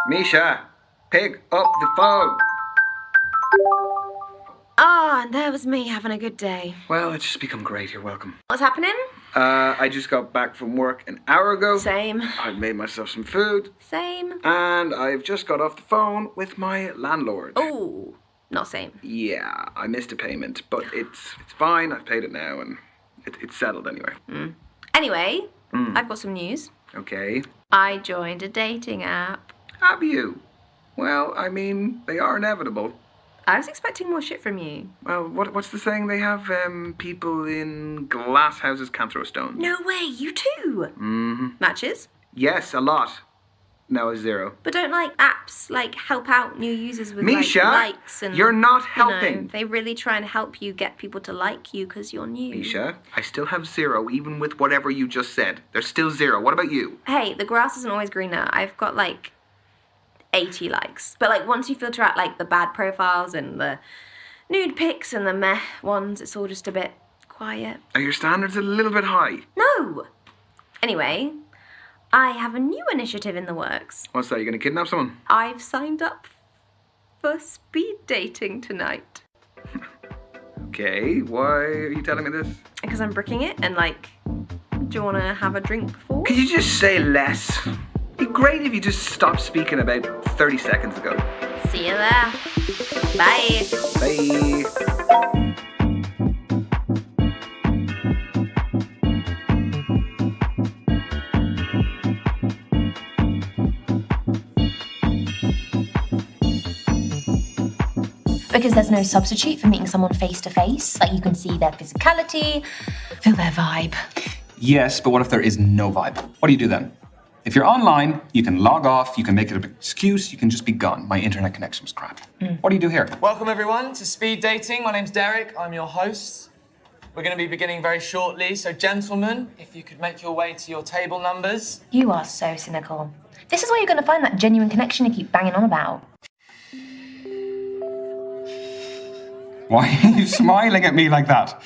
Misha, pick up the phone. Ah, and there was me having a good day. Well, it's just become great. You're welcome. What's happening? I just got back from work an hour ago. Same. I've made myself some food. Same. And I've just got off the phone with my landlord. Oh, not same. Yeah, I missed a payment, but it's fine. I've paid it now, and it's settled anyway. Anyway, I've got some news. Okay. I joined a dating app. Have you? Well, I mean, they are inevitable. I was expecting more shit from you. Well, what's the saying? They have people in glass houses can't throw stones. No way, you too. Mm-hmm. Matches? Yes, a lot. No, a zero. But don't apps help out new users with Misha, likes and you're not helping. You know, they really try and help you get people to like you because you're new. Misha, I still have zero, even with whatever you just said. There's still zero. What about you? Hey, the grass isn't always greener. I've got 80 likes. But once you filter out the bad profiles and the nude pics and the meh ones, it's all just a bit quiet. Are your standards a little bit high? No! Anyway, I have a new initiative in the works. What's that? You gonna kidnap someone? I've signed up for speed dating tonight. Okay, why are you telling me this? Because I'm bricking it and do you want to have a drink before? Could you just say less? It'd be great if you just stopped speaking about 30 seconds ago. See you there. Bye. Bye. Because there's no substitute for meeting someone face to face. You can see their physicality, feel their vibe. Yes, but what if there is no vibe? What do you do then? If you're online, you can log off, you can make it an excuse, you can just be gone. My internet connection was crap. What do you do here? Welcome everyone to Speed Dating. My name's Derek, I'm your host. We're going to be beginning very shortly, so gentlemen, if you could make your way to your table numbers. You are so cynical. This is where you're going to find that genuine connection you keep banging on about. Why are you smiling at me like that?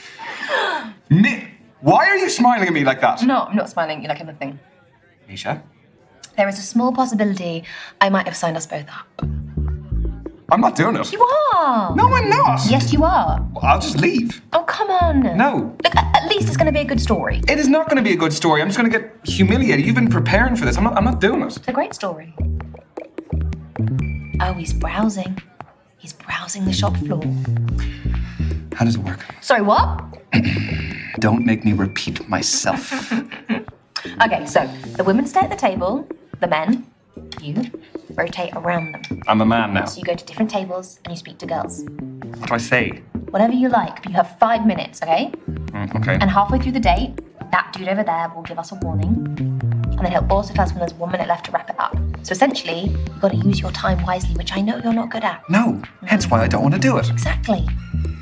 Why are you smiling at me like that? No, I'm not smiling. You like anything. Misha? There is a small possibility I might have signed us both up. I'm not doing it. You are! No, I'm not! Yes, you are. Well, I'll just leave. Oh, come on. No. Look, at least it's going to be a good story. It is not going to be a good story. I'm just going to get humiliated. You've been preparing for this. I'm not doing it. It's a great story. Oh, he's browsing. He's browsing the shop floor. How does it work? Sorry, what? Don't make me repeat myself. Okay, so the women stay at the table, the men you rotate around them. I'm a man now. So you go to different tables and you speak to girls. What do I say? Whatever you like, but you have 5 minutes, okay? Okay. And halfway through the date, that dude over there will give us a warning. And then he'll also tell us when there's 1 minute left to wrap it up. So essentially, you've got to use your time wisely, which I know you're not good at. No, hence why I don't want to do it. Exactly.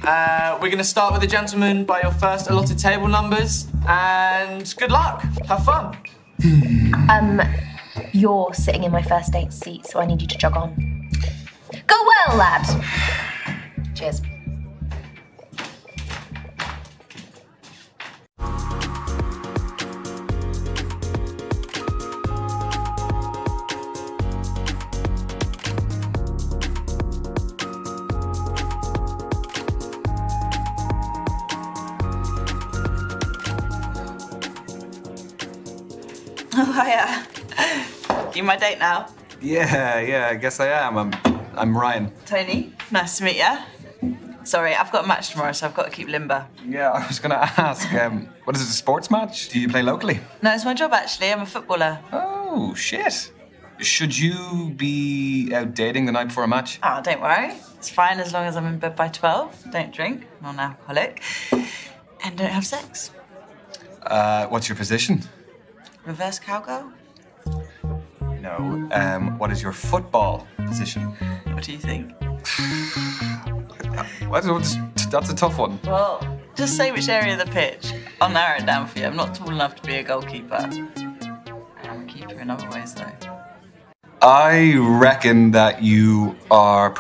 We're going to start with the gentleman by your first allotted table numbers. And good luck. Have fun. You're sitting in my first date seat, so I need you to jog on. Go well, lad. Cheers. Oh, hiya. You my date now? Yeah, I guess I am. I'm Ryan. Tony, nice to meet ya. Sorry, I've got a match tomorrow, so I've got to keep limber. Yeah, I was gonna ask, what is it, a sports match? Do you play locally? No, it's my job, actually. I'm a footballer. Oh, shit. Should you be out dating the night before a match? Oh, don't worry. It's fine as long as I'm in bed by 12. Don't drink, non-alcoholic. And don't have sex. What's your position? Reverse cowgirl? No, what is your football position? What do you think? That's a tough one. Well, just say which area of the pitch. I'll narrow it down for you. I'm not tall enough to be a goalkeeper. I am a keeper in other ways, though. I reckon that you are...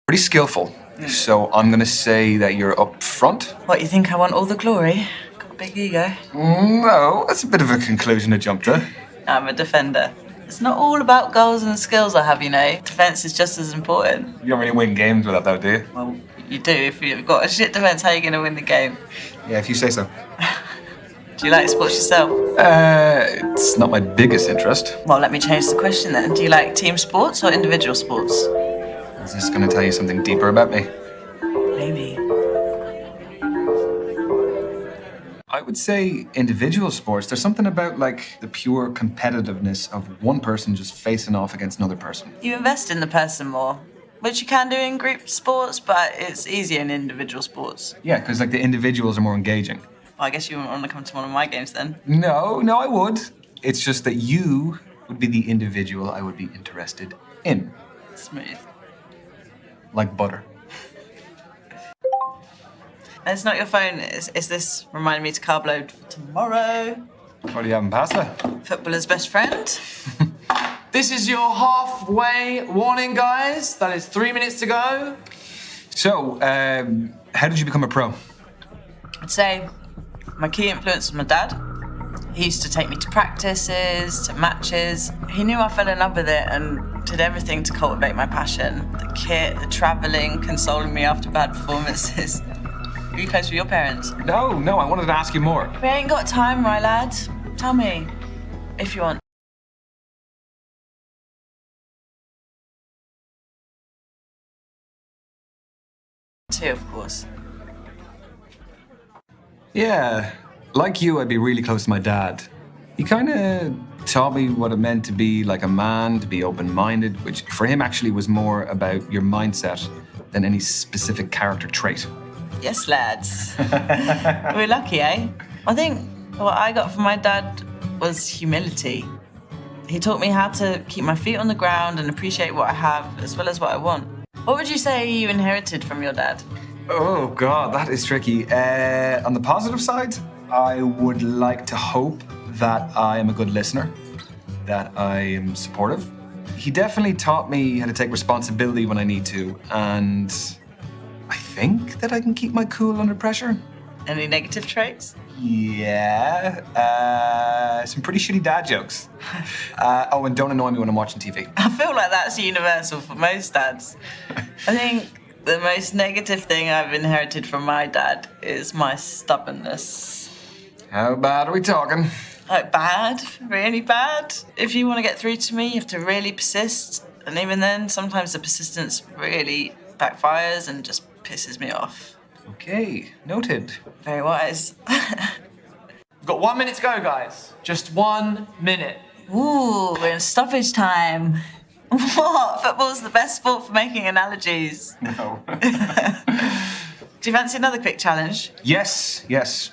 pretty skillful. So I'm gonna say that you're up front. What, you think I want all the glory? Got a big ego. No, that's a bit of a conclusion to jump to. I'm a defender. It's not all about goals and skills I have, you know. Defence is just as important. You don't really win games with that though, do you? Well, you do. If you've got a shit defence, how are you going to win the game? Yeah, if you say so. Do you like sports yourself? It's not my biggest interest. Well, let me change the question then. Do you like team sports or individual sports? Is this gonna tell you something deeper about me? Maybe. I would say individual sports. There's something about like the pure competitiveness of one person just facing off against another person. You invest in the person more, which you can do in group sports, but it's easier in individual sports. Yeah, because like the individuals are more engaging. Well, I guess you wouldn't want to come to one of my games then. No, I would. It's just that you would be the individual I would be interested in. Smooth. Like butter. And it's not your phone. Is this reminding me to carb load for tomorrow? What are you having pasta? Footballer's best friend. This is your halfway warning, guys. That is 3 minutes to go. So, how did you become a pro? I'd say my key influence was my dad. He used to take me to practices, to matches. He knew I fell in love with it and did everything to cultivate my passion. The kit, the travelling, consoling me after bad performances. Were you close with your parents? No, I wanted to ask you more. We ain't got time, right, lad? Tell me, if you want. Two, of course. Yeah, like you, I'd be really close to my dad. He kind of taught me what it meant to be like a man, to be open-minded, which for him actually was more about your mindset than any specific character trait. Yes, lads. We're lucky, eh? I think what I got from my dad was humility. He taught me how to keep my feet on the ground and appreciate what I have as well as what I want. What would you say you inherited from your dad? Oh, God, that is tricky. On the positive side, I would like to hope that I am a good listener, that I am supportive. He definitely taught me how to take responsibility when I need to, and I think that I can keep my cool under pressure. Any negative traits? Yeah, some pretty shitty dad jokes. Oh, and don't annoy me when I'm watching TV. I feel like that's universal for most dads. I think the most negative thing I've inherited from my dad is my stubbornness. How bad are we talking? Like bad, really bad. If you want to get through to me, you have to really persist. And even then, sometimes the persistence really backfires and just pisses me off. Okay, noted. Very wise. We've got 1 minute to go, guys. Just 1 minute. Ooh, we're in stoppage time. What? Football's the best sport for making analogies. No. Do you fancy another quick challenge? Yes,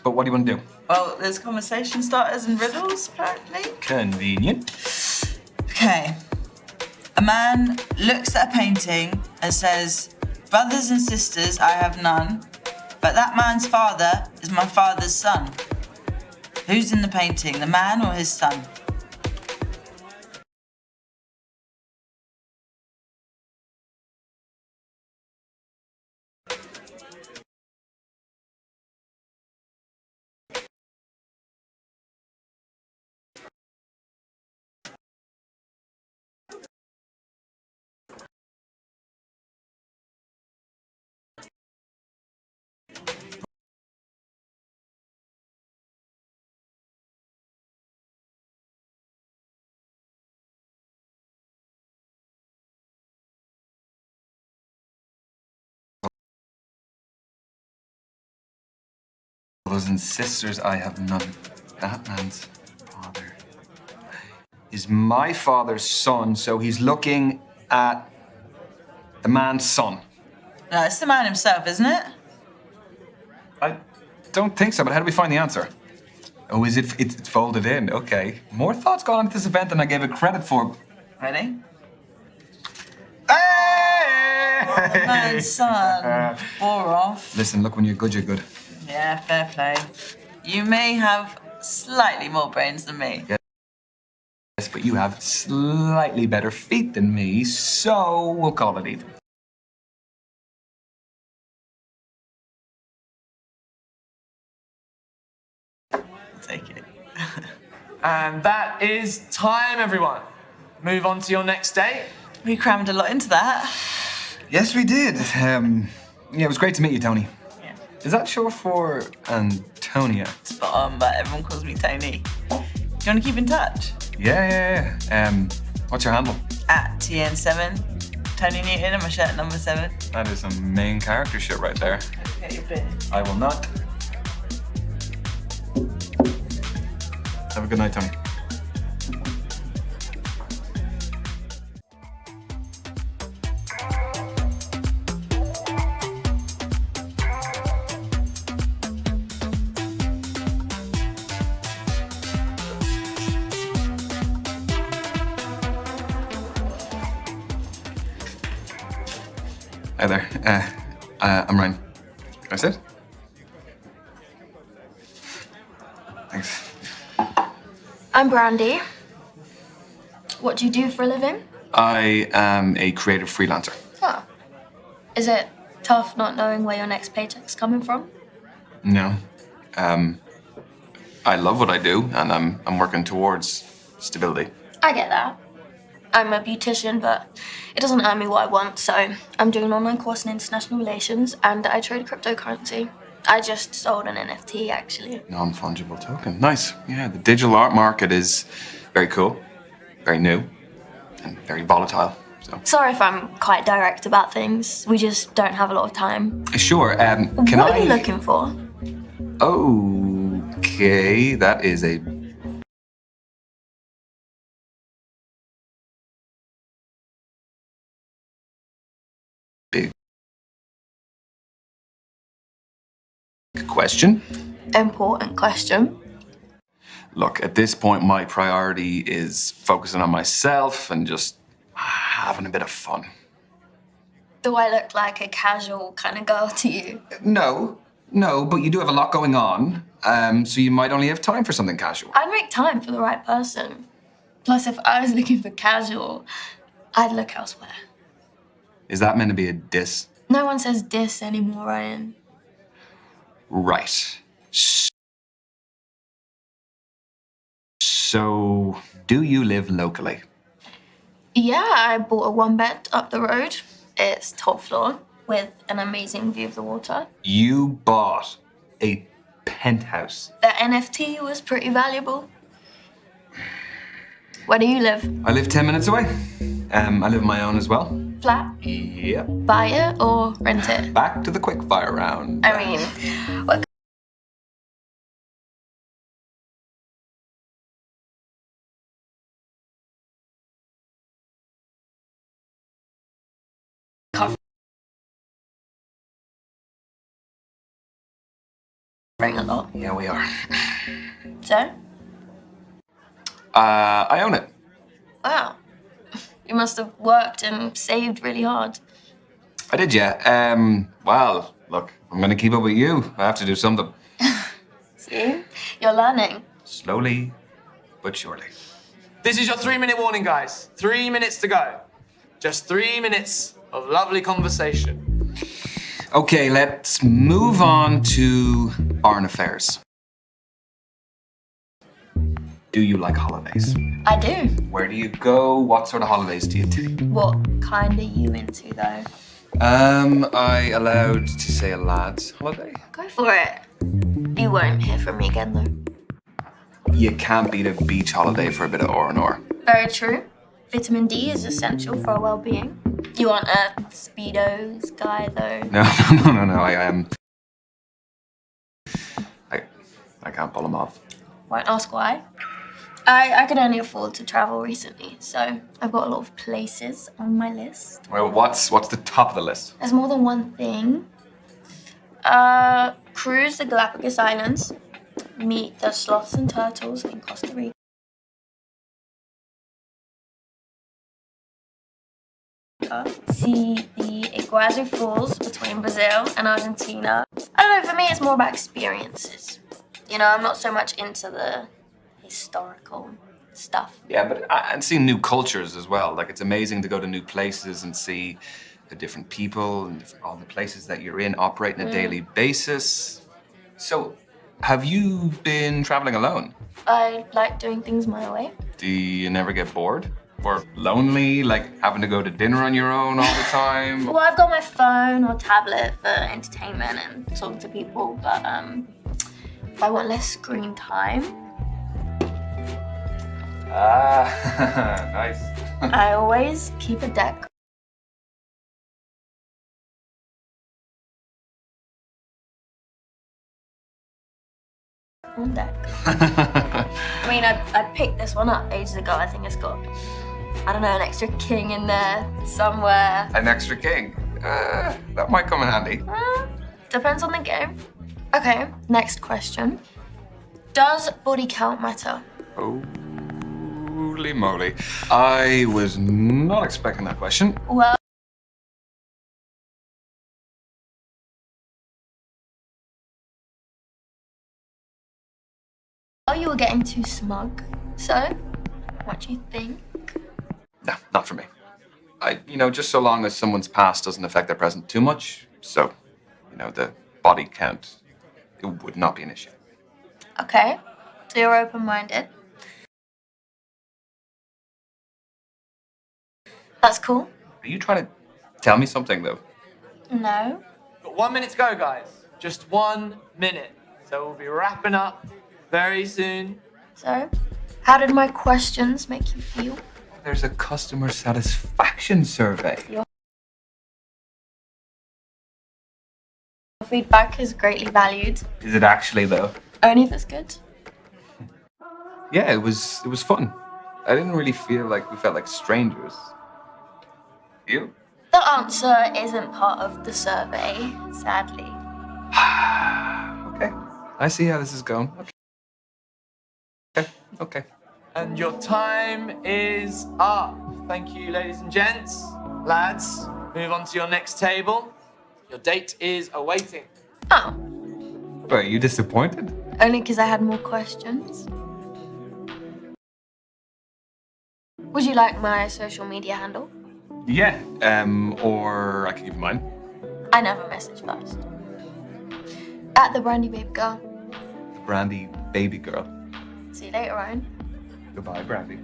but what do you want to do? Well, there's conversation starters and riddles, apparently. Convenient. Okay. A man looks at a painting and says, "Brothers and sisters, I have none, but that man's father is my father's son." Who's in the painting, the man or his son? Brothers and sisters, I have none. That man's father is my father's son, so he's looking at the man's son. No, it's the man himself, isn't it? I don't think so, but how do we find the answer? Oh, is it? It's folded in. Okay. More thoughts gone into this event than I gave it credit for. Ready? Hey! The man's son. Bore off. Listen, look, when you're good, you're good. Yeah, fair play. You may have slightly more brains than me. Yes, but you have slightly better feet than me, so we'll call it even. Take it. And that is time, everyone. Move on to your next date. We crammed a lot into that. Yes, we did. Yeah, it was great to meet you, Tony. Yeah. Is that short for Antonia? Spot on, but everyone calls me Tony. Do you want to keep in touch? Yeah. What's your handle? At TN7. Tony Newton and my shirt number 7. That is some main character shit right there. Get your bit. I will not. Have a good night, Tony. Hi there. I'm Ryan. Can I sit? Thanks. I'm Brandy. What do you do for a living? I am a creative freelancer. Oh. Is it tough not knowing where your next paycheck's coming from? No. I love what I do, and I'm working towards stability. I get that. I'm a beautician, but it doesn't earn me what I want, so I'm doing an online course in international relations, and I trade cryptocurrency. I just sold an NFT, actually. Non-fungible token. Nice. Yeah, the digital art market is very cool, very new, and very volatile. So. Sorry if I'm quite direct about things. We just don't have a lot of time. Sure. Can What I? are you looking for? Okay, that is a big question. Important question. Look, at this point, my priority is focusing on myself and just having a bit of fun. Do I look like a casual kind of girl to you? No, but you do have a lot going on, so you might only have time for something casual. I'd make time for the right person. Plus, if I was looking for casual, I'd look elsewhere. Is that meant to be a diss? No one says diss anymore, Ryan. Right. So, do you live locally? Yeah, I bought a one bed up the road. It's top floor with an amazing view of the water. You bought a penthouse. The NFT was pretty valuable. Where do you live? I live 10 minutes away. I live on my own as well. Flat? Yep. Buy it or rent it? Back to the quickfire round. I mean, what covering a lot. Yeah, we are. So? I own it. Wow. You must have worked and saved really hard. I did, yeah. Well, look, I'm gonna keep up with you. I have to do something. See? You're learning. Slowly, but surely. This is your 3-minute warning, guys. 3 minutes to go. Just 3 minutes of lovely conversation. Okay, let's move on to foreign affairs. Do you like holidays? I do. Where do you go? What sort of holidays do you take? What kind are you into, though? I allowed to say a lad's holiday? Go for it. You won't hear from me again, though. You can't beat a beach holiday for a bit of R&R. Very true. Vitamin D is essential for our well-being. You aren't a Speedos guy, though. No. I can't pull them off. Won't ask why. I could only afford to travel recently, so I've got a lot of places on my list. Well, what's the top of the list? There's more than one thing. Cruise the Galapagos Islands. Meet the sloths and turtles in Costa Rica. See the Iguazu Falls between Brazil and Argentina. I don't know, for me it's more about experiences. You know, I'm not so much into the historical stuff. Yeah, but and seeing new cultures as well. Like, it's amazing to go to new places and see the different people and all the places that you're in operate on a daily basis. So, have you been traveling alone? I like doing things my way. Do you never get bored? Or lonely, like having to go to dinner on your own all the time? Well, I've got my phone or tablet for entertainment and talking to people, but if I want less screen time, Nice. I always keep a deck. On deck. I mean, I picked this one up ages ago. I think it's got, I don't know, an extra king in there somewhere. An extra king? That might come in handy. Depends on the game. Okay, next question. Does body count matter? Holy moly. I was not expecting that question. Well, you were getting too smug. So, what do you think? No, not for me. Just so long as someone's past doesn't affect their present too much. So, the body count, it would not be an issue. Okay, so you're open-minded. That's cool. Are you trying to tell me something, though? No. Got 1 minute to go, guys. Just 1 minute. So we'll be wrapping up very soon. So, how did my questions make you feel? There's a customer satisfaction survey. Your feedback is greatly valued. Is it actually, though? Only if it's good. Yeah, it was fun. I didn't really feel like we felt like strangers. You? The answer isn't part of the survey, sadly. Okay. I see how this is going. Okay. And your time is up. Thank you, ladies and gents. Lads, move on to your next table. Your date is awaiting. Oh, But are you disappointed? only because I had more questions. Would you like my social media handle? Yeah. Or I could give you mine. I never message first. At the Brandy Babe Girl. The Brandy baby girl. See you later, Ryan. Goodbye, Brandy.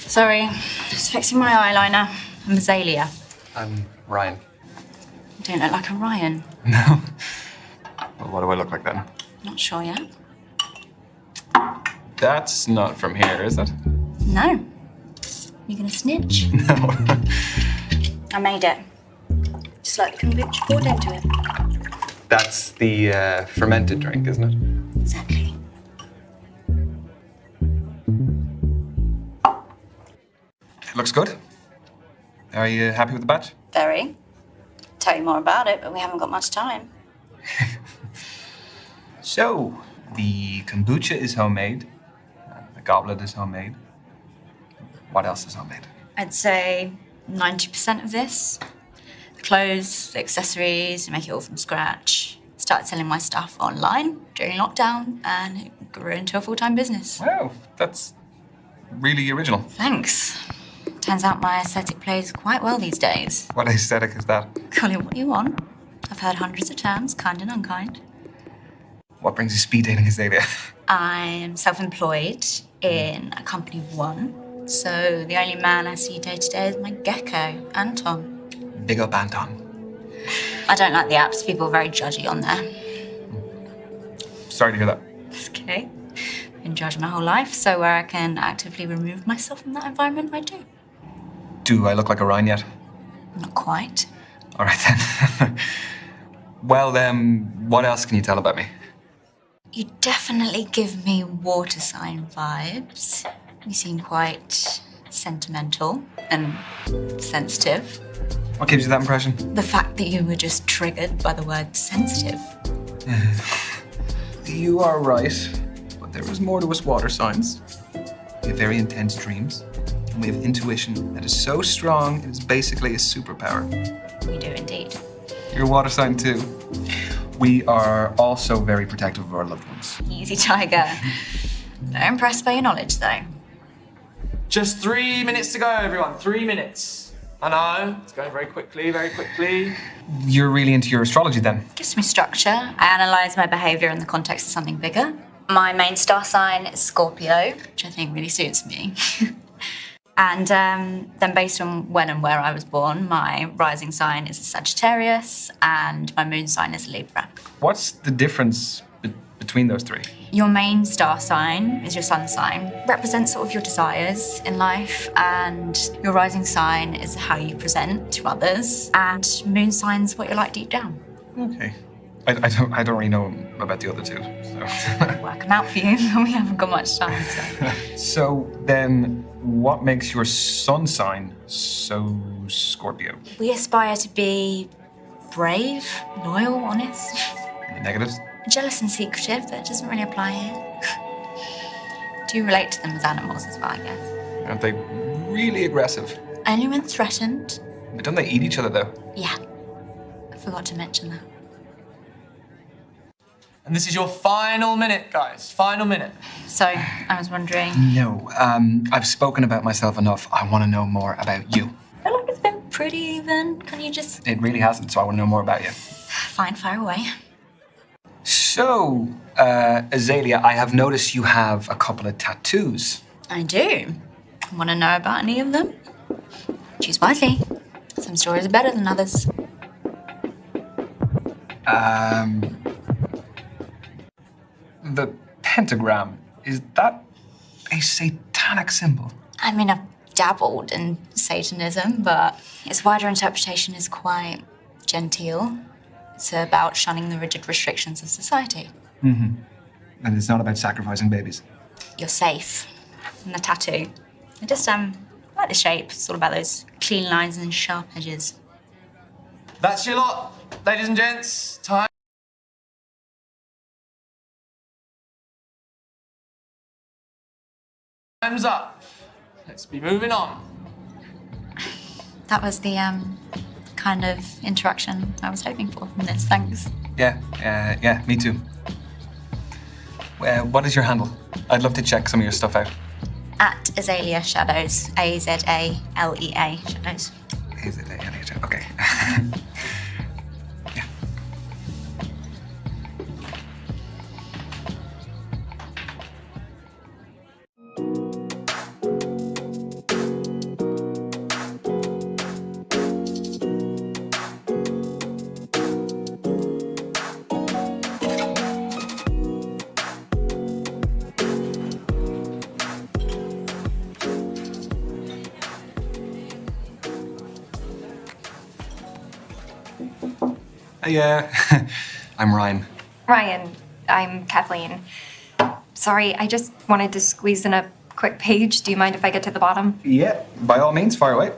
Sorry, just fixing my eyeliner. I'm Azalea. I'm Ryan. You don't look like a Ryan. No. Well, what do I look like then? Not sure yet. That's not from here, is it? No. You gonna snitch? No. I made it. Just like the kombucha poured into it. That's the fermented drink, isn't it? Exactly. It looks good. Are you happy with the batch? Very. Tell you more about it, but we haven't got much time. So, the kombucha is homemade. The goblet is homemade. What else is homemade? I'd say 90% of this. The clothes, the accessories, I make it all from scratch. Started selling my stuff online during lockdown and it grew into a full-time business. Wow, that's really original. Thanks. Turns out my aesthetic plays quite well these days. What aesthetic is that? Call it what you want. I've heard hundreds of terms, kind and unkind. What brings you speed dating, Azalea? I'm self-employed in a company of one. So the only man I see day to day is my gecko, Anton. Big up Anton. I don't like the apps. People are very judgy on there. Sorry to hear that. It's okay. Been judged my whole life, so where I can actively remove myself from that environment, I do. Do I look like a Ryan yet? Not quite. All right then. Well, what else can you tell about me? You definitely give me water sign vibes. You seem quite sentimental and sensitive. What gives you that impression? The fact that you were just triggered by the word sensitive. You are right, but there is more to us water signs. We have very intense dreams, and we have intuition that is so strong it is basically a superpower. We do indeed. You're a water sign too. We are also very protective of our loved ones. Easy, tiger. Very impressed by your knowledge, though. Just 3 minutes to go, everyone. 3 minutes. I know, it's going very quickly, very quickly. You're really into your astrology then? Gives me structure. I analyse my behaviour in the context of something bigger. My main star sign is Scorpio, which I think really suits me. And then based on when and where I was born, my rising sign is a Sagittarius and my moon sign is a Libra. What's the difference between those three? Your main star sign is your sun sign, represents sort of your desires in life, and your rising sign is how you present to others, and moon sign's what you're like deep down. Okay. I don't really know about the other two, so. Work them out for you, but we haven't got much time. So then, what makes your sun sign so Scorpio? We aspire to be brave, loyal, honest. The negatives? Jealous and secretive, but it doesn't really apply here. Do relate to them as animals as well, I guess. Aren't they really aggressive? Only when threatened. Don't they eat each other though? Yeah. I forgot to mention that. And this is your final minute, guys. Final minute. So, I was wondering... No, I've spoken about myself enough. I want to know more about you. I feel like it's been pretty even. Can you just... It really hasn't, so I want to know more about you. Fine, fire away. So, Azalea, I have noticed you have a couple of tattoos. I do. Want to know about any of them? Choose wisely. Some stories are better than others. The pentagram, is that a satanic symbol? I mean, I've dabbled in Satanism, but its wider interpretation is quite genteel. It's about shunning the rigid restrictions of society. Mm-hmm. And it's not about sacrificing babies. You're safe. And the tattoo. I just, like the shape. It's all about those clean lines and sharp edges. That's your lot, ladies and gents. Time's up. Let's be moving on. That was the, kind of interaction I was hoping for from this. Thanks. Yeah, me too. What is your handle? I'd love to check some of your stuff out. At Azalea Shadows. A-Z-A-L-E-A Shadows. A-Z-A-L-E-A, okay. Yeah. Yeah, I'm Ryan. Ryan, I'm Kathleen. Sorry, I just wanted to squeeze in a quick page. Do you mind if I get to the bottom? Yeah, by all means, fire away.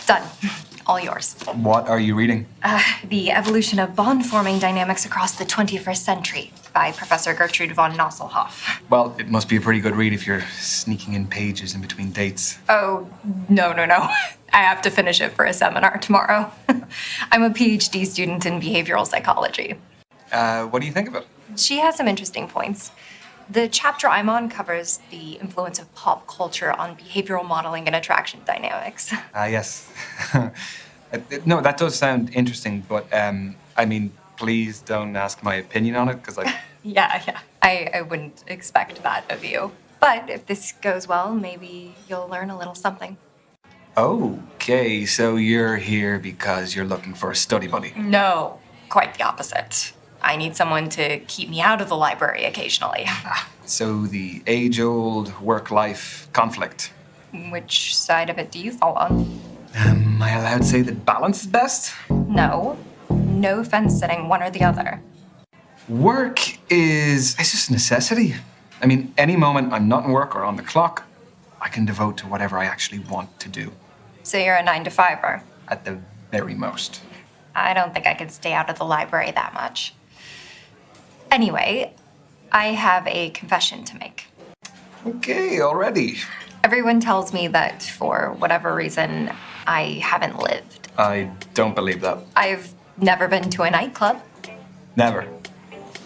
Done. All yours. What are you reading? The Evolution of Bond-Forming Dynamics Across the 21st Century by Professor Gertrude von Nosselhoff. Well, it must be a pretty good read if you're sneaking in pages in between dates. Oh, no. I have to finish it for a seminar tomorrow. I'm a PhD student in behavioral psychology. What do you think of it? She has some interesting points. The chapter I'm on covers the influence of pop culture on behavioral modeling and attraction dynamics. Yes. No, that does sound interesting, but I mean, please don't ask my opinion on it, because Yeah. I wouldn't expect that of you. But if this goes well, maybe you'll learn a little something. Okay, so you're here because you're looking for a study buddy. No, quite the opposite. I need someone to keep me out of the library occasionally. So the age-old work-life conflict. Which side of it do you fall on? Am I allowed to say that balance is best? No. No fence sitting, one or the other. Work it's just a necessity. I mean, any moment I'm not in work or on the clock, I can devote to whatever I actually want to do. So you're a 9-to-5er? At the very most. I don't think I could stay out of the library that much. Anyway, I have a confession to make. Okay, already. Everyone tells me that for whatever reason, I haven't lived. I don't believe that. I've never been to a nightclub. Never.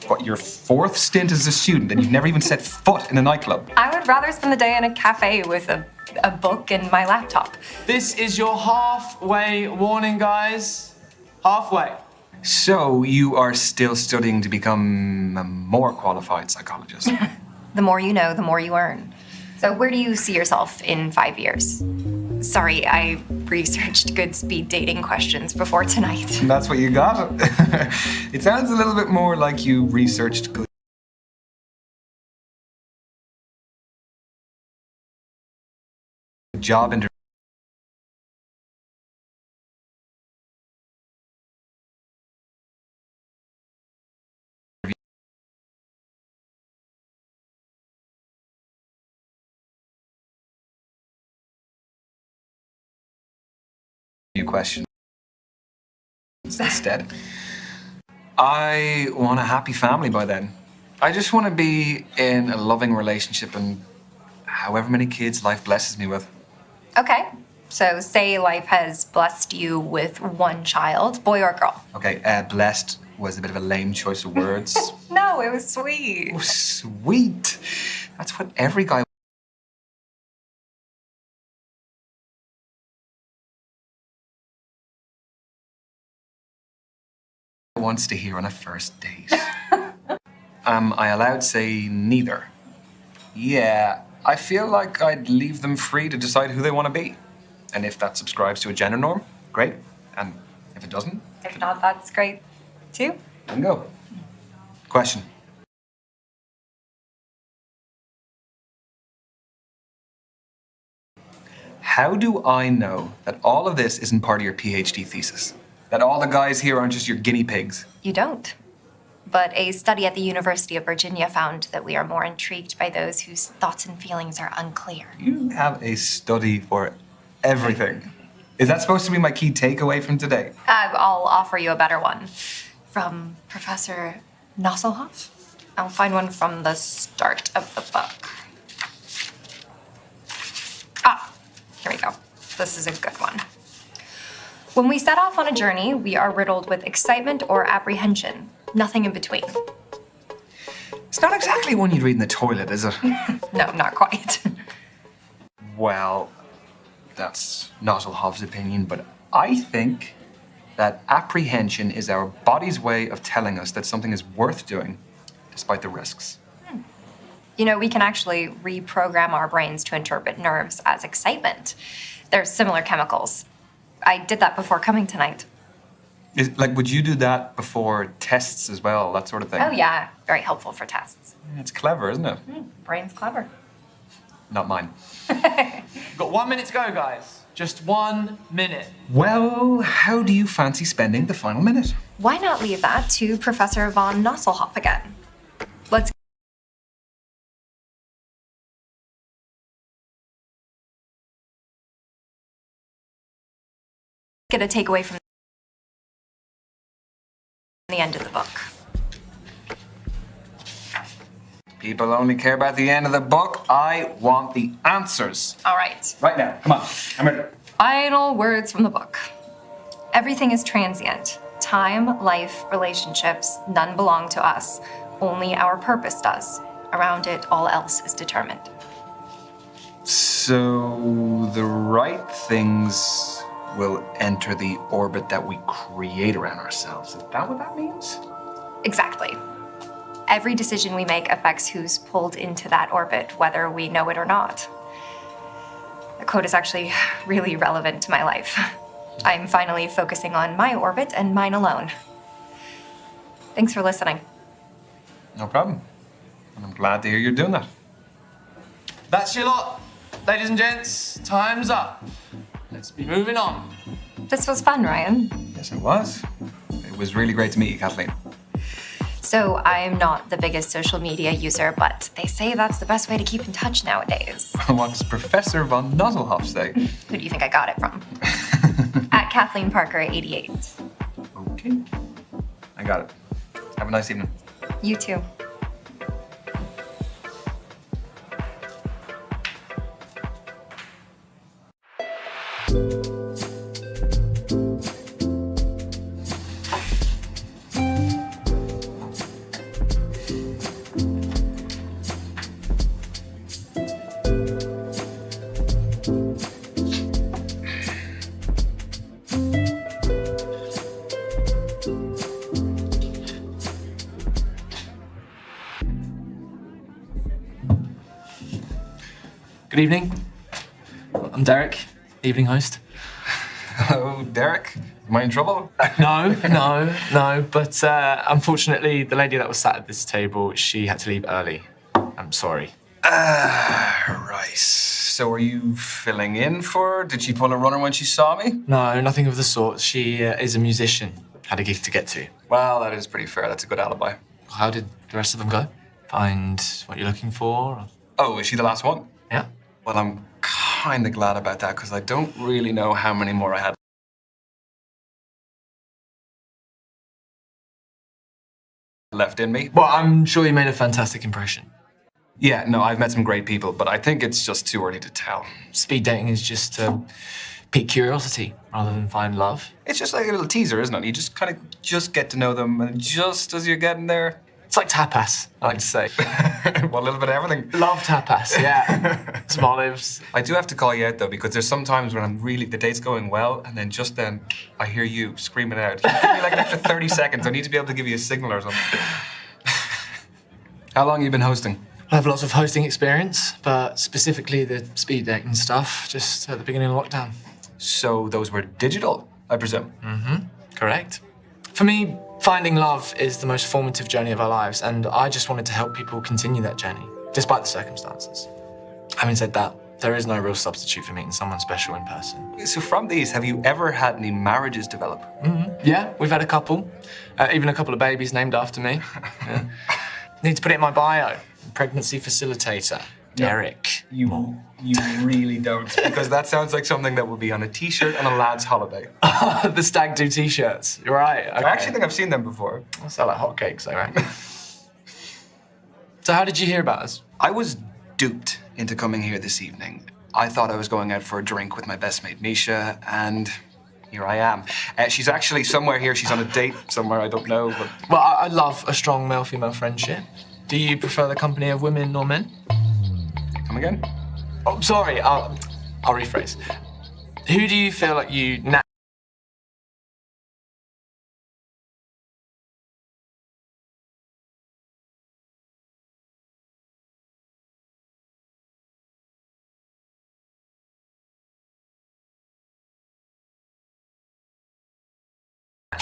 What, your fourth stint as a student and you've never even set foot in a nightclub? I would rather spend the day in a cafe with a book and my laptop. This is your halfway warning, guys. Halfway. So you are still studying to become a more qualified psychologist? The more you know, the more you earn. So where do you see yourself in 5 years? Sorry, I researched good speed dating questions before tonight. That's what you got? It sounds a little bit more like you researched good job interview questions instead. I want a happy family by then. I just want to be in a loving relationship and however many kids life blesses me with. Okay, so say life has blessed you with one child, boy or girl. Okay, blessed was a bit of a lame choice of words. No, it was sweet. Oh, sweet. That's what every guy wants to hear on a first date. Am I allowed to say neither? Yeah, I feel like I'd leave them free to decide who they want to be. And if that subscribes to a gender norm, great. And if it doesn't, If not, that's great too. then go. Question. How do I know that all of this isn't part of your PhD thesis? That all the guys here aren't just your guinea pigs? You don't. But a study at the University of Virginia found that we are more intrigued by those whose thoughts and feelings are unclear. You have a study for everything. Is that supposed to be my key takeaway from today? I'll offer you a better one. From Professor Nosselhoff? I'll find one from the start of the book. Here we go. This is a good one. When we set off on a journey, we are riddled with excitement or apprehension. Nothing in between. It's not exactly one you'd read in the toilet, is it? No, not quite. Well, that's Nosselhoff's opinion, but I think that apprehension is our body's way of telling us that something is worth doing, despite the risks. You know, we can actually reprogram our brains to interpret nerves as excitement. They're similar chemicals. I did that before coming tonight. Would you do that before tests as well, that sort of thing? Oh yeah, very helpful for tests. It's clever, isn't it? Brain's clever. Not mine. Got 1 minute to go, guys. Just 1 minute. Well, how do you fancy spending the final minute? Why not leave that to Professor von Nosselhoff again? Let's get a takeaway from the end of the book. People only care about the end of the book. I want the answers. All right. Right now, come on. I'm ready. Final words from the book. Everything is transient. Time, life, relationships, none belong to us. Only our purpose does. Around it, all else is determined. So the right things will enter the orbit that we create around ourselves. Is that what that means? Exactly. Every decision we make affects who's pulled into that orbit, whether we know it or not. The quote is actually really relevant to my life. I'm finally focusing on my orbit and mine alone. Thanks for listening. No problem. And I'm glad to hear you're doing that. That's your lot. Ladies and gents, time's up. Let's be moving on. This was fun, Ryan. Yes, it was. It was really great to meet you, Kathleen. So I'm not the biggest social media user, but they say that's the best way to keep in touch nowadays. What does Professor von Nosselhoff say? Who do you think I got it from? At Kathleen Parker 88. Okay. I got it. Have a nice evening. You too. Good evening. I'm Derek, evening host. Hello, Derek. Am I in trouble? No. But unfortunately, the lady that was sat at this table, she had to leave early. I'm sorry. Right. So are you filling in for her? Did she pull a runner when she saw me? No, nothing of the sort. She is a musician. Had a gig to get to. Well, that is pretty fair. That's a good alibi. How did the rest of them go? Find what you're looking for? Oh, is she the last one? Yeah. Well, I'm kind of glad about that because I don't really know how many more I had left in me. Well, I'm sure you made a fantastic impression. Yeah, no, I've met some great people, but I think it's just too early to tell. Speed dating is just to pique curiosity rather than find love. It's just like a little teaser, isn't it? You just kind of just get to know them, and just as you're getting there, It's like tapas, I like to say. well, a little bit of everything. Love tapas, yeah. Some olives. I do have to call you out though, because there's some times when the date's going well, and then just then I hear you screaming out. Give me like an extra 30 seconds. I need to be able to give you a signal or something. How long have you been hosting? I have lots of hosting experience, but specifically the speed dating stuff, just at the beginning of lockdown. So those were digital, I presume? Correct. For me, finding love is the most formative journey of our lives, and I just wanted to help people continue that journey, despite the circumstances. Having said that, there is no real substitute for meeting someone special in person. So from these, have you ever had any marriages develop? Yeah, we've had a couple, even a couple of babies named after me. Yeah. Need to put it in my bio. Pregnancy facilitator, Derek. You really don't, because that sounds like something that would be on a t-shirt on a lad's holiday. The stag do t-shirts. You're right. Okay. I actually think I've seen them before. I sell like hotcakes, I reckon. So how did you hear about us? I was duped into coming here this evening. I thought I was going out for a drink with my best mate, Misha, and here I am. She's actually somewhere here. She's on a date somewhere, I don't know, but... Well, I love a strong male-female friendship. Do you prefer the company of women or men? Come again? Oh, sorry, I'll rephrase. Who do you feel like you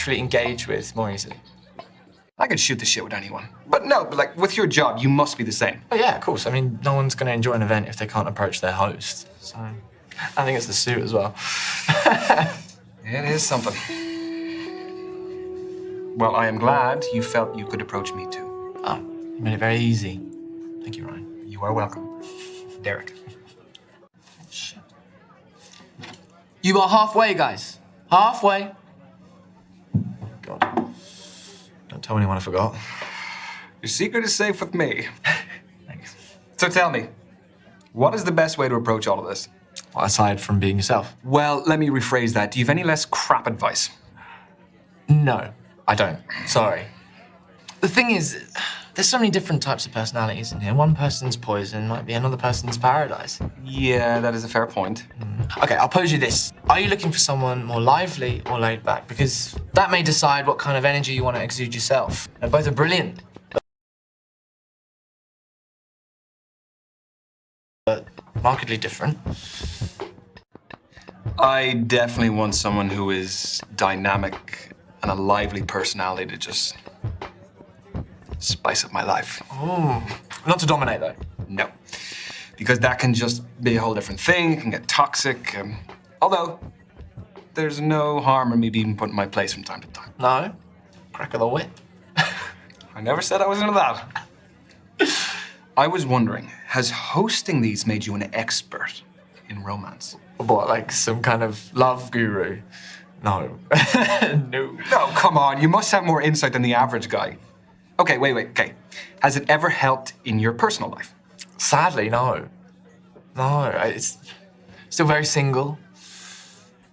naturally engage with more easily. I could shoot the shit with anyone. But no, but like with your job, you must be the same. Oh yeah, of course. I mean, no one's going to enjoy an event if they can't approach their host. So I think it's the suit as well. It is something. Well, I am glad you felt you could approach me too. Oh, you made it very easy. Thank you, Ryan. You are welcome, Derek. Shit. You are halfway, guys. Halfway. God. Don't tell anyone I forgot. Your secret is safe with me. Thanks. So tell me, what is the best way to approach all of this? Well, aside from being yourself. Well, let me rephrase that. Do you have any less crap advice? No, I don't. Sorry. The thing is, there's so many different types of personalities in here. One person's poison might be another person's paradise. Yeah, that is a fair point. Okay, I'll pose you this. Are you looking for someone more lively or laid back? Because that may decide what kind of energy you want to exude yourself. Now, both are brilliant, but markedly different. I definitely want someone who is dynamic and a lively personality to just spice up my life. Ooh. Not to dominate, though. No, because that can just be a whole different thing. It can get toxic. Although, there's no harm in me being put in my place from time to time. No? Crack of the whip. I never said I was into that. I was wondering, has hosting these made you an expert in romance? What, like some kind of love guru? No. No. No, come on. You must have more insight than the average guy. Okay, wait. Okay. Has it ever helped in your personal life? Sadly, no. No, it's still very single.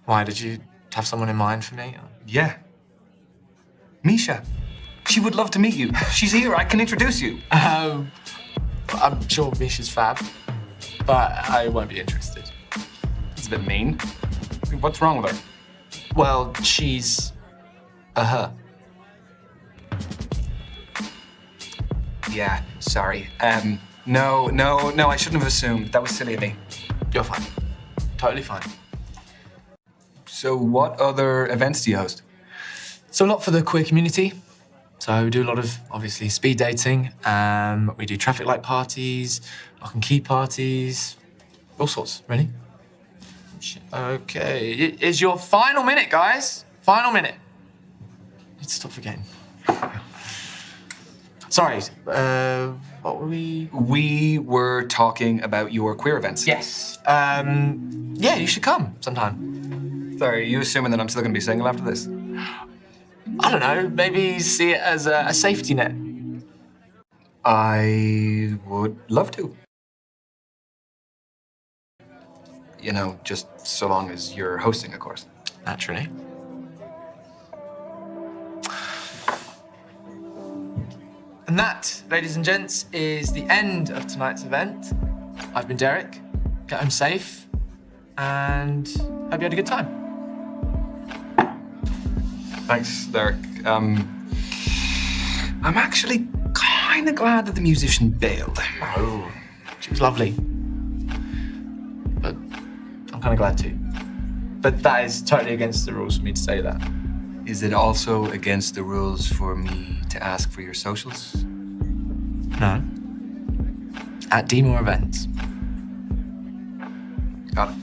Why, did you have someone in mind for me? Yeah. Misha. She would love to meet you. She's here. I can introduce you. I'm sure Misha's fab, but I won't be interested. It's a bit mean. What's wrong with her? Well, she's a her. Yeah, sorry. No, I shouldn't have assumed. That was silly of me. You're fine. Totally fine. So what other events do you host? So a lot for the queer community. So we do a lot of, obviously, speed dating. We do traffic light parties, lock and key parties, all sorts, really. Okay, it is your final minute, guys. Final minute. Need to stop forgetting. Sorry, what were we? We were talking about your queer events. Yes. Yeah, you should come sometime. Sorry, are you assuming that I'm still gonna be single after this? I don't know, maybe see it as a safety net. I would love to. You know, just so long as you're hosting, of course. Naturally. And that, ladies and gents, is the end of tonight's event. I've been Derek. Get home safe, and hope you had a good time. Thanks, Derek. I'm actually kind of glad that the musician bailed. Oh, she was lovely. But I'm kind of glad too. But that is totally against the rules for me to say that. Is it also against the rules for me to ask for your socials? No. At Dmore Events. Got it.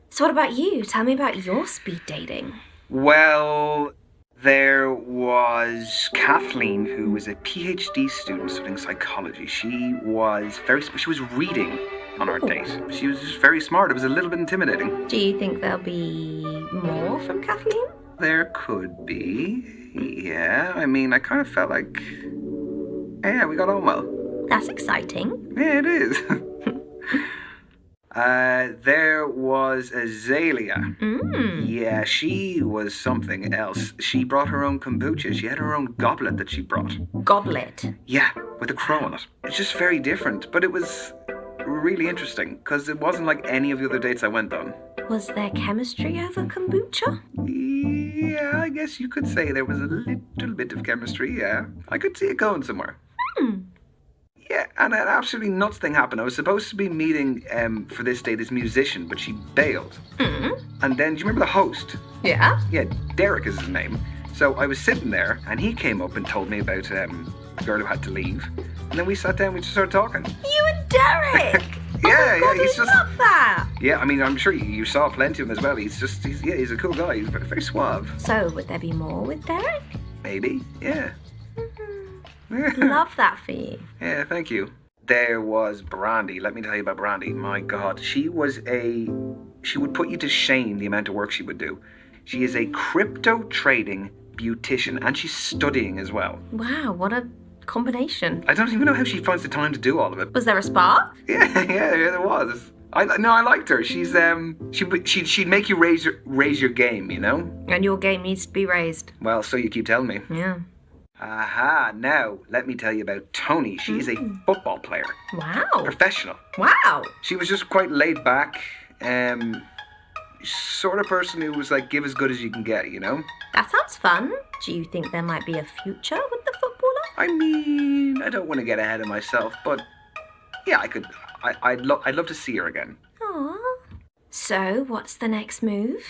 So what about you? Tell me about your speed dating. Well, there was Kathleen, who was a PhD student studying psychology. She was reading on our date. She was just very smart. It was a little bit intimidating. Do you think there'll be more from Kathleen? There could be. Yeah, I mean, I kind of felt like, yeah, we got on well. That's exciting. Yeah, it is. There was Azalea. Yeah, she was something else. She brought her own kombucha. She had her own goblet that she brought. Goblet? Yeah, with a crow on it. It's just very different, but it was really interesting because it wasn't like any of the other dates I went on. Was there chemistry over kombucha? Yeah, I guess you could say there was a little bit of chemistry, yeah. I could see it going somewhere. Yeah, and an absolutely nuts thing happened. I was supposed to be meeting for this day this musician, but she bailed. And then, do you remember the host? Yeah? Yeah, Derek is his name. So I was sitting there, and he came up and told me about a girl who had to leave. And then we sat down, we just started talking. You and Derek! Yeah, God, he's I just. love that! Yeah, I mean, I'm sure you saw plenty of him as well. He's a cool guy. He's very, very suave. So, would there be more with Derek? Maybe, yeah. Love that for you. Yeah, thank you. There was Brandy. Let me tell you about Brandy. My God, she would put you to shame the amount of work she would do. She is a crypto trading beautician, and she's studying as well. Wow, what a combination. I don't even know how she finds the time to do all of it. Was there a spark? Yeah, there was. I liked her. She's she'd make you raise your game, you know. And your game needs to be raised. Well, so you keep telling me. Yeah. Aha, now let me tell you about Tony. She's a football player. Wow. Professional. Wow. She was just quite laid back, sort of person who was like, give as good as you can get, you know? That sounds fun. Do you think there might be a future with the footballer? I mean, I don't want to get ahead of myself, but yeah, I'd love to see her again. Aww. So, what's the next move?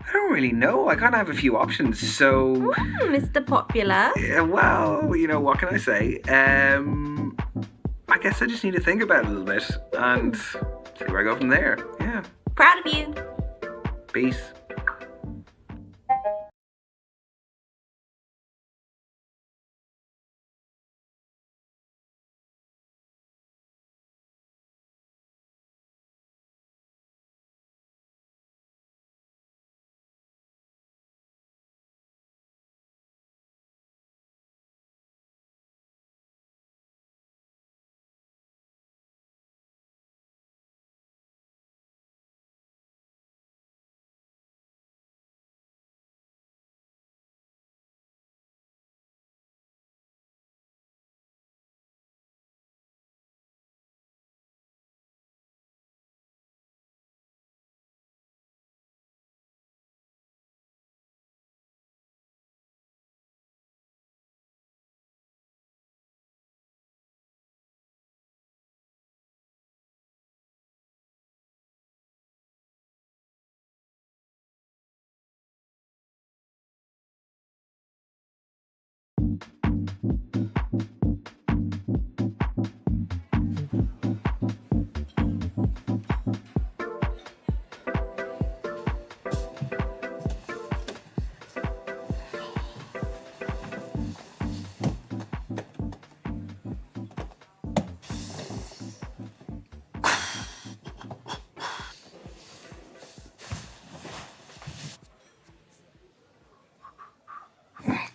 I don't really know. I kind of have a few options, so... Mr. Popular. Yeah, well, you know, what can I say? I guess I just need to think about it a little bit and see where I go from there. Yeah. Proud of you. Peace.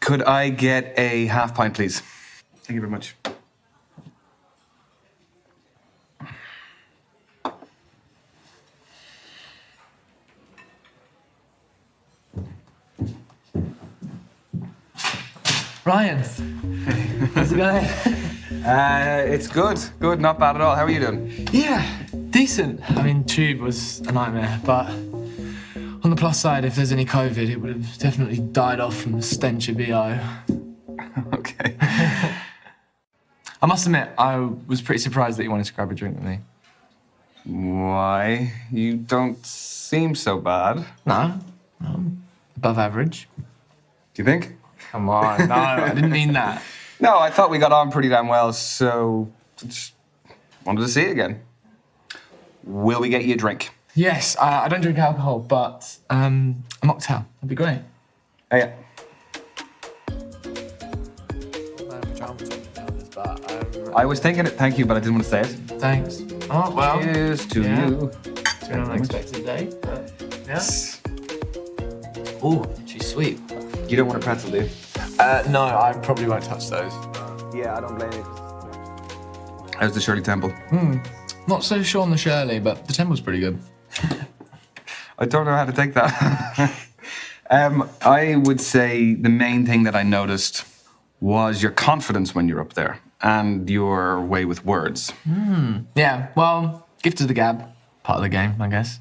Could I get a half pint, please? Thank you very much. Ryan, how's it going? It's good. Good, not bad at all. How are you doing? Yeah, decent. I mean, tube was a nightmare, but on the plus side, if there's any COVID, it would have definitely died off from the stench of BO. Okay. I must admit, I was pretty surprised that you wanted to grab a drink with me. Why? You don't seem so bad. No, I'm above average. Do you think? Come on, no, I didn't mean that. No, I thought we got on pretty damn well, so just wanted to see you again. Will we get you a drink? Yes, I don't drink alcohol, but a mocktail. That'd be great. Oh, yeah. I was thinking it, thank you, but I didn't want to say it. Thanks. Oh, well. Cheers to you. It's been an unexpected day, but yeah. Ooh, she's sweet. You don't want a pretzel, do you? No, I probably won't touch those. Yeah, I don't blame you. How's the Shirley Temple? Not so sure on the Shirley, but the temple's pretty good. I don't know how to take that. I would say the main thing that I noticed was your confidence when you're up there and your way with words. Yeah, well, gift of the gab. Part of the game, I guess.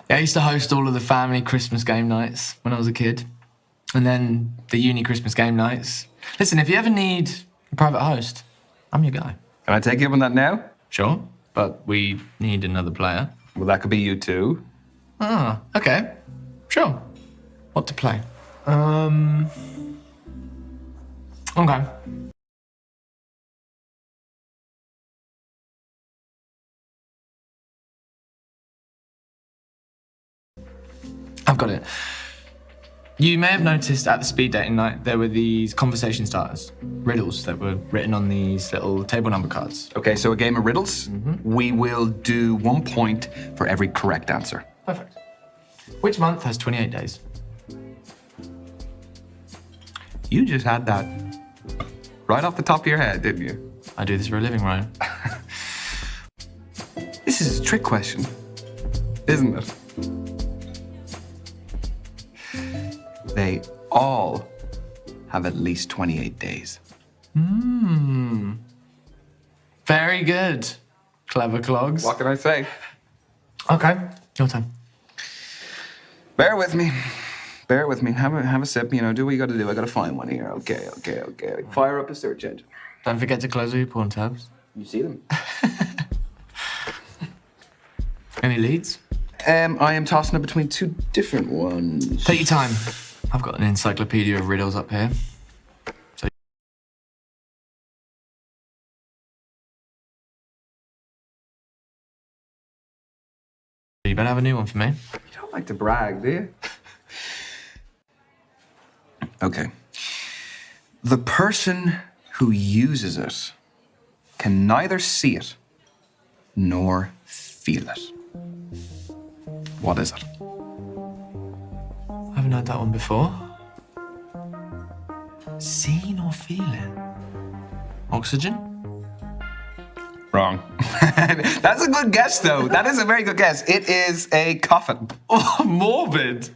Yeah, I used to host all of the family Christmas game nights when I was a kid. And then the uni Christmas game nights. Listen, if you ever need a private host, I'm your guy. Can I take you up on that now? Sure, but we need another player. Well, that could be you too. Ah, okay. Sure. What to play? Okay. I've got it. You may have noticed at the speed dating night there were these conversation starters, riddles that were written on these little table number cards. Okay, so a game of riddles. We will do 1 point for every correct answer. Perfect. Which month has 28 days? You just had that right off the top of your head, didn't you? I do this for a living, Ryan. This is a trick question, isn't it? They all have at least 28 days. Very good. Clever clogs. What can I say? Okay, your turn. Bear with me. Bear with me. Have a sip. You know, do what you got to do. I got to find one here. Okay. Fire up a search engine. Don't forget to close all your porn tabs. You see them? Any leads? I am tossing it between two different ones. Take your time. I've got an encyclopedia of riddles up here. So you better have a new one for me. You don't like to brag, do you? Okay. The person who uses it can neither see it nor feel it. What is it? I haven't heard that one before. See nor feel it. Oxygen? Wrong. That's a good guess, though. That is a very good guess. It is a coffin. Oh, morbid.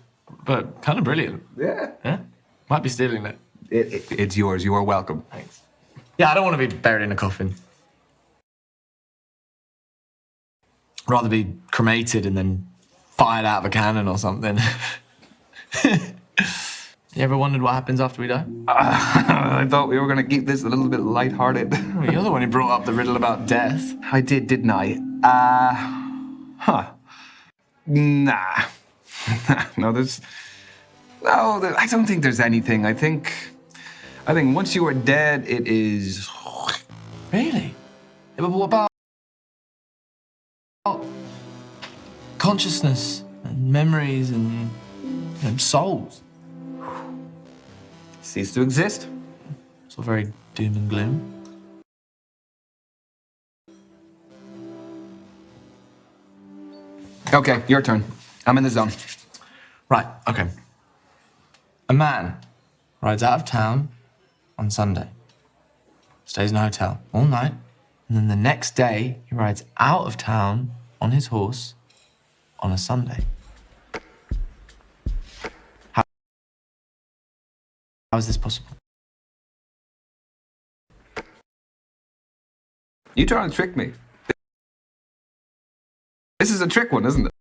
But kind of brilliant. Yeah. Yeah? Might be stealing it. It's yours. You are welcome. Thanks. Yeah, I don't want to be buried in a coffin. Rather be cremated and then fired out of a cannon or something. You ever wondered what happens after we die? I thought we were going to keep this a little bit lighthearted. Well, you're the one who brought up the riddle about death. I did, didn't I? Nah. No, I don't think there's anything. I think once you are dead, it is... Really? Yeah, but what about consciousness and memories and souls? Cease to exist. It's all very doom and gloom. Okay, your turn. I'm in the zone. Right, okay. A man rides out of town on Sunday, stays in a hotel all night, and then the next day he rides out of town on his horse on a Sunday. How is this possible? You trying to trick me? This is a trick one, isn't it?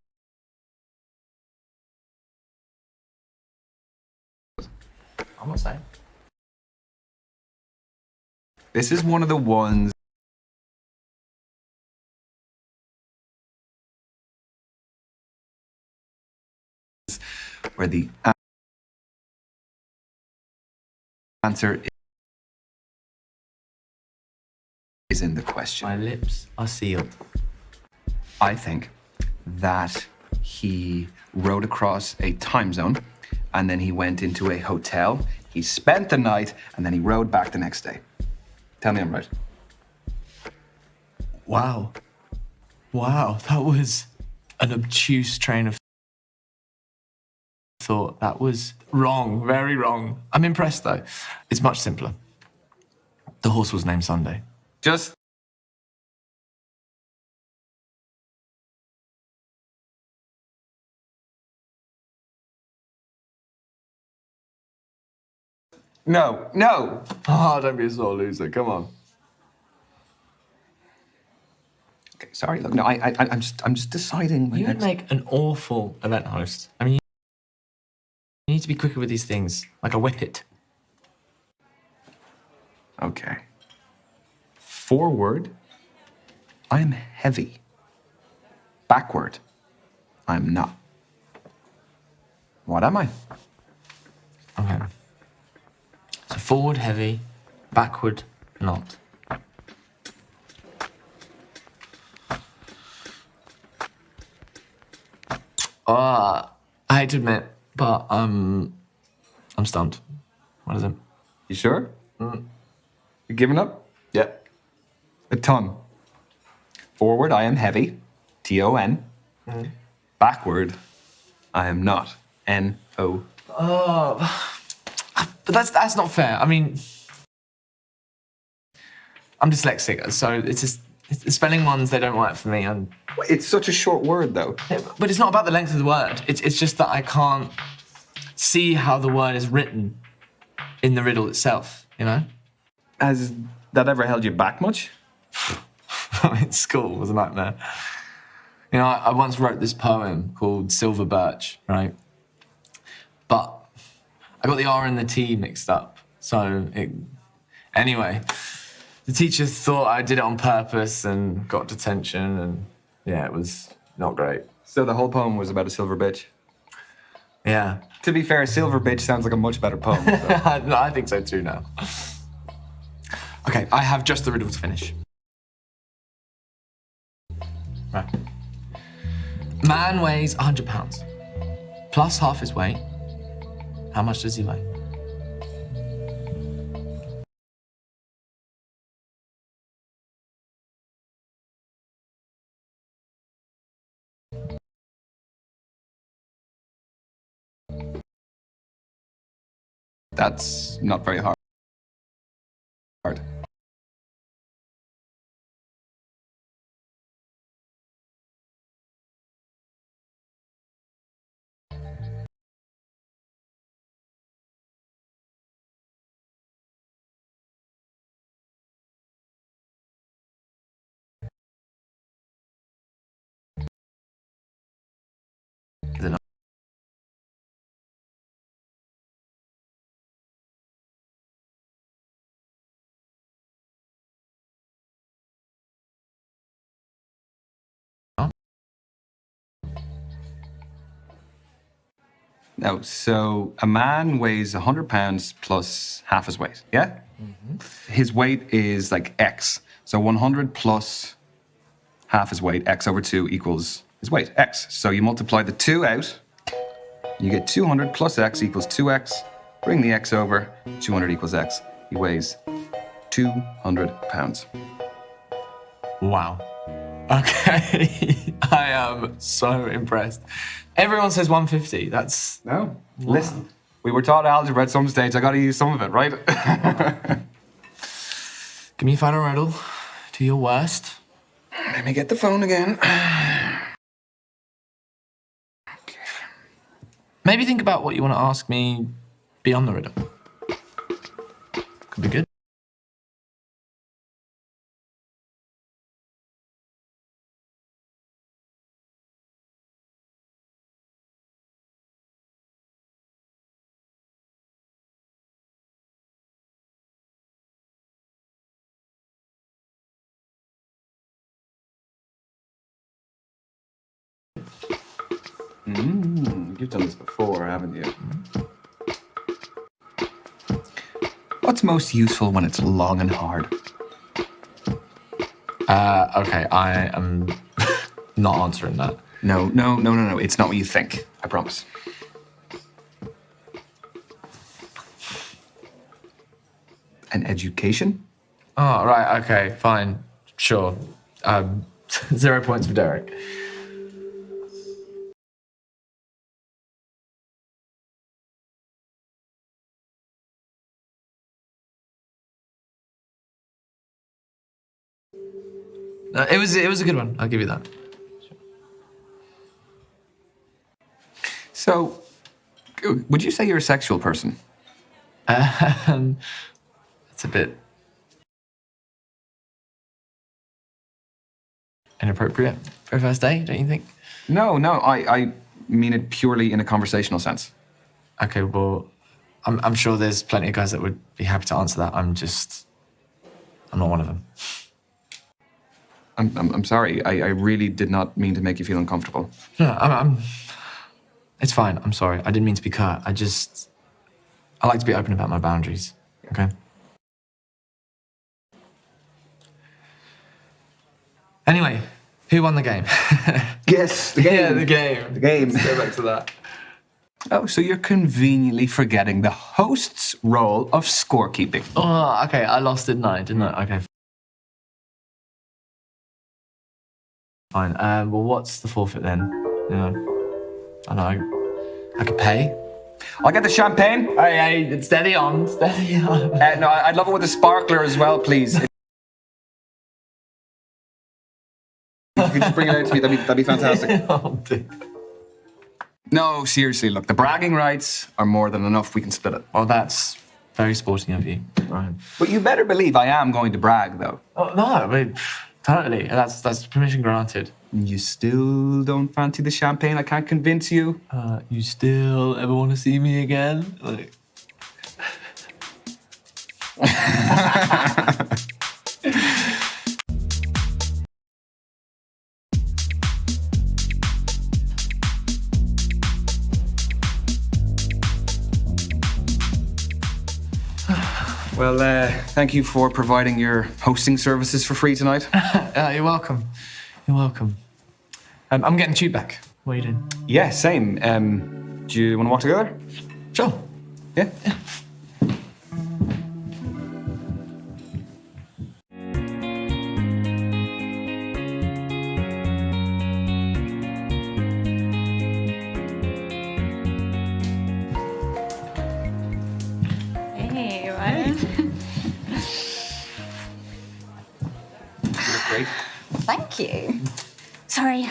I'm not saying. This is one of the ones where the answer is in the question. My lips are sealed. I think that he rode across a time zone and then he went into a hotel. He spent the night and then he rode back the next day. Tell me I'm right. Wow. Wow, that was an obtuse train of thought. That was wrong, very wrong. I'm impressed though. It's much simpler. The horse was named Sunday. Just No. Oh, don't be a sore loser. Come on. Okay, sorry. Look, no, I'm just deciding. You would make an awful event host. I mean, you need to be quicker with these things, like a whippet. Okay. Forward, I am heavy. Backward, I am not. What am I? Okay. So forward, heavy, backward, not. I hate to admit, but I'm stumped. What is it? You sure? You giving up? Yeah. A ton. Forward, I am heavy. T-O-N. Backward, I am not. N-O. But that's not fair. I mean, I'm dyslexic, so it's just the spelling ones, they don't work for me. It's such a short word, though. But it's not about the length of the word. It's just that I can't see how the word is written in the riddle itself, you know? Has that ever held you back much? School was a nightmare. You know, I once wrote this poem called Silver Birch, right? But I got the R and the T mixed up. Anyway, the teachers thought I did it on purpose and got detention, and yeah, it was not great. So the whole poem was about a silver bitch? Yeah. To be fair, silver bitch sounds like a much better poem. So. No, I think so too now. Okay, I have just the riddle to finish. Right. Man weighs 100 pounds, plus half his weight. How much does he weigh? That's not very hard. Is it not? No, so a man weighs 100 pounds plus half his weight, yeah? His weight is like X. So 100 plus half his weight, X over 2 equals his weight, X. So you multiply the 2 out, you get 200 plus X equals 2X. Bring the X over, 200 equals X. He weighs 200 pounds. Wow. Okay. I am so impressed. Everyone says 150. That's... No. Wow. Listen, we were taught algebra at some stage. I got to use some of it, right? Give me a final riddle. Do your worst. Let me get the phone again. Maybe think about what you want to ask me beyond the riddle. Could be good. You've done this before, haven't you? What's most useful when it's long and hard? Okay, I am not answering that. No. It's not what you think. I promise. An education? Oh, right, okay, fine. Sure. 0 points for Derek. It was a good one. I'll give you that. So, would you say you're a sexual person? It's a bit inappropriate for a first date, don't you think? No, I mean it purely in a conversational sense. Okay, well, I'm sure there's plenty of guys that would be happy to answer that. I'm not one of them. I'm sorry. I really did not mean to make you feel uncomfortable. No, it's fine. I'm sorry. I didn't mean to be curt. I like to be open about my boundaries, okay? Anyway, who won the game? Yes, the game. Yeah, the game. The game. Let's go back to that. Oh, so you're conveniently forgetting the host's role of scorekeeping. Oh, okay. I lost, didn't I? Okay. Fine. Well, what's the forfeit then? You know, I know. I could pay. I'll get the champagne. Hey, steady on. No, I'd love it with a sparkler as well, please. If you could just bring it out to me, that'd be fantastic. Oh, dear. No, seriously, look, the bragging rights are more than enough. We can split it. Well, that's very sporting of you, Ryan. But you better believe I am going to brag, though. Oh, no, I mean, totally. That's permission granted. You still don't fancy the champagne? I can't convince you. You still ever want to see me again? Like... Well, thank you for providing your hosting services for free tonight. You're welcome. You're welcome. I'm getting the tube back. What are you doing? Yeah, same. Do you want to walk together? Sure. Yeah? Hey, Ryan. You look great. Thank you. Sorry,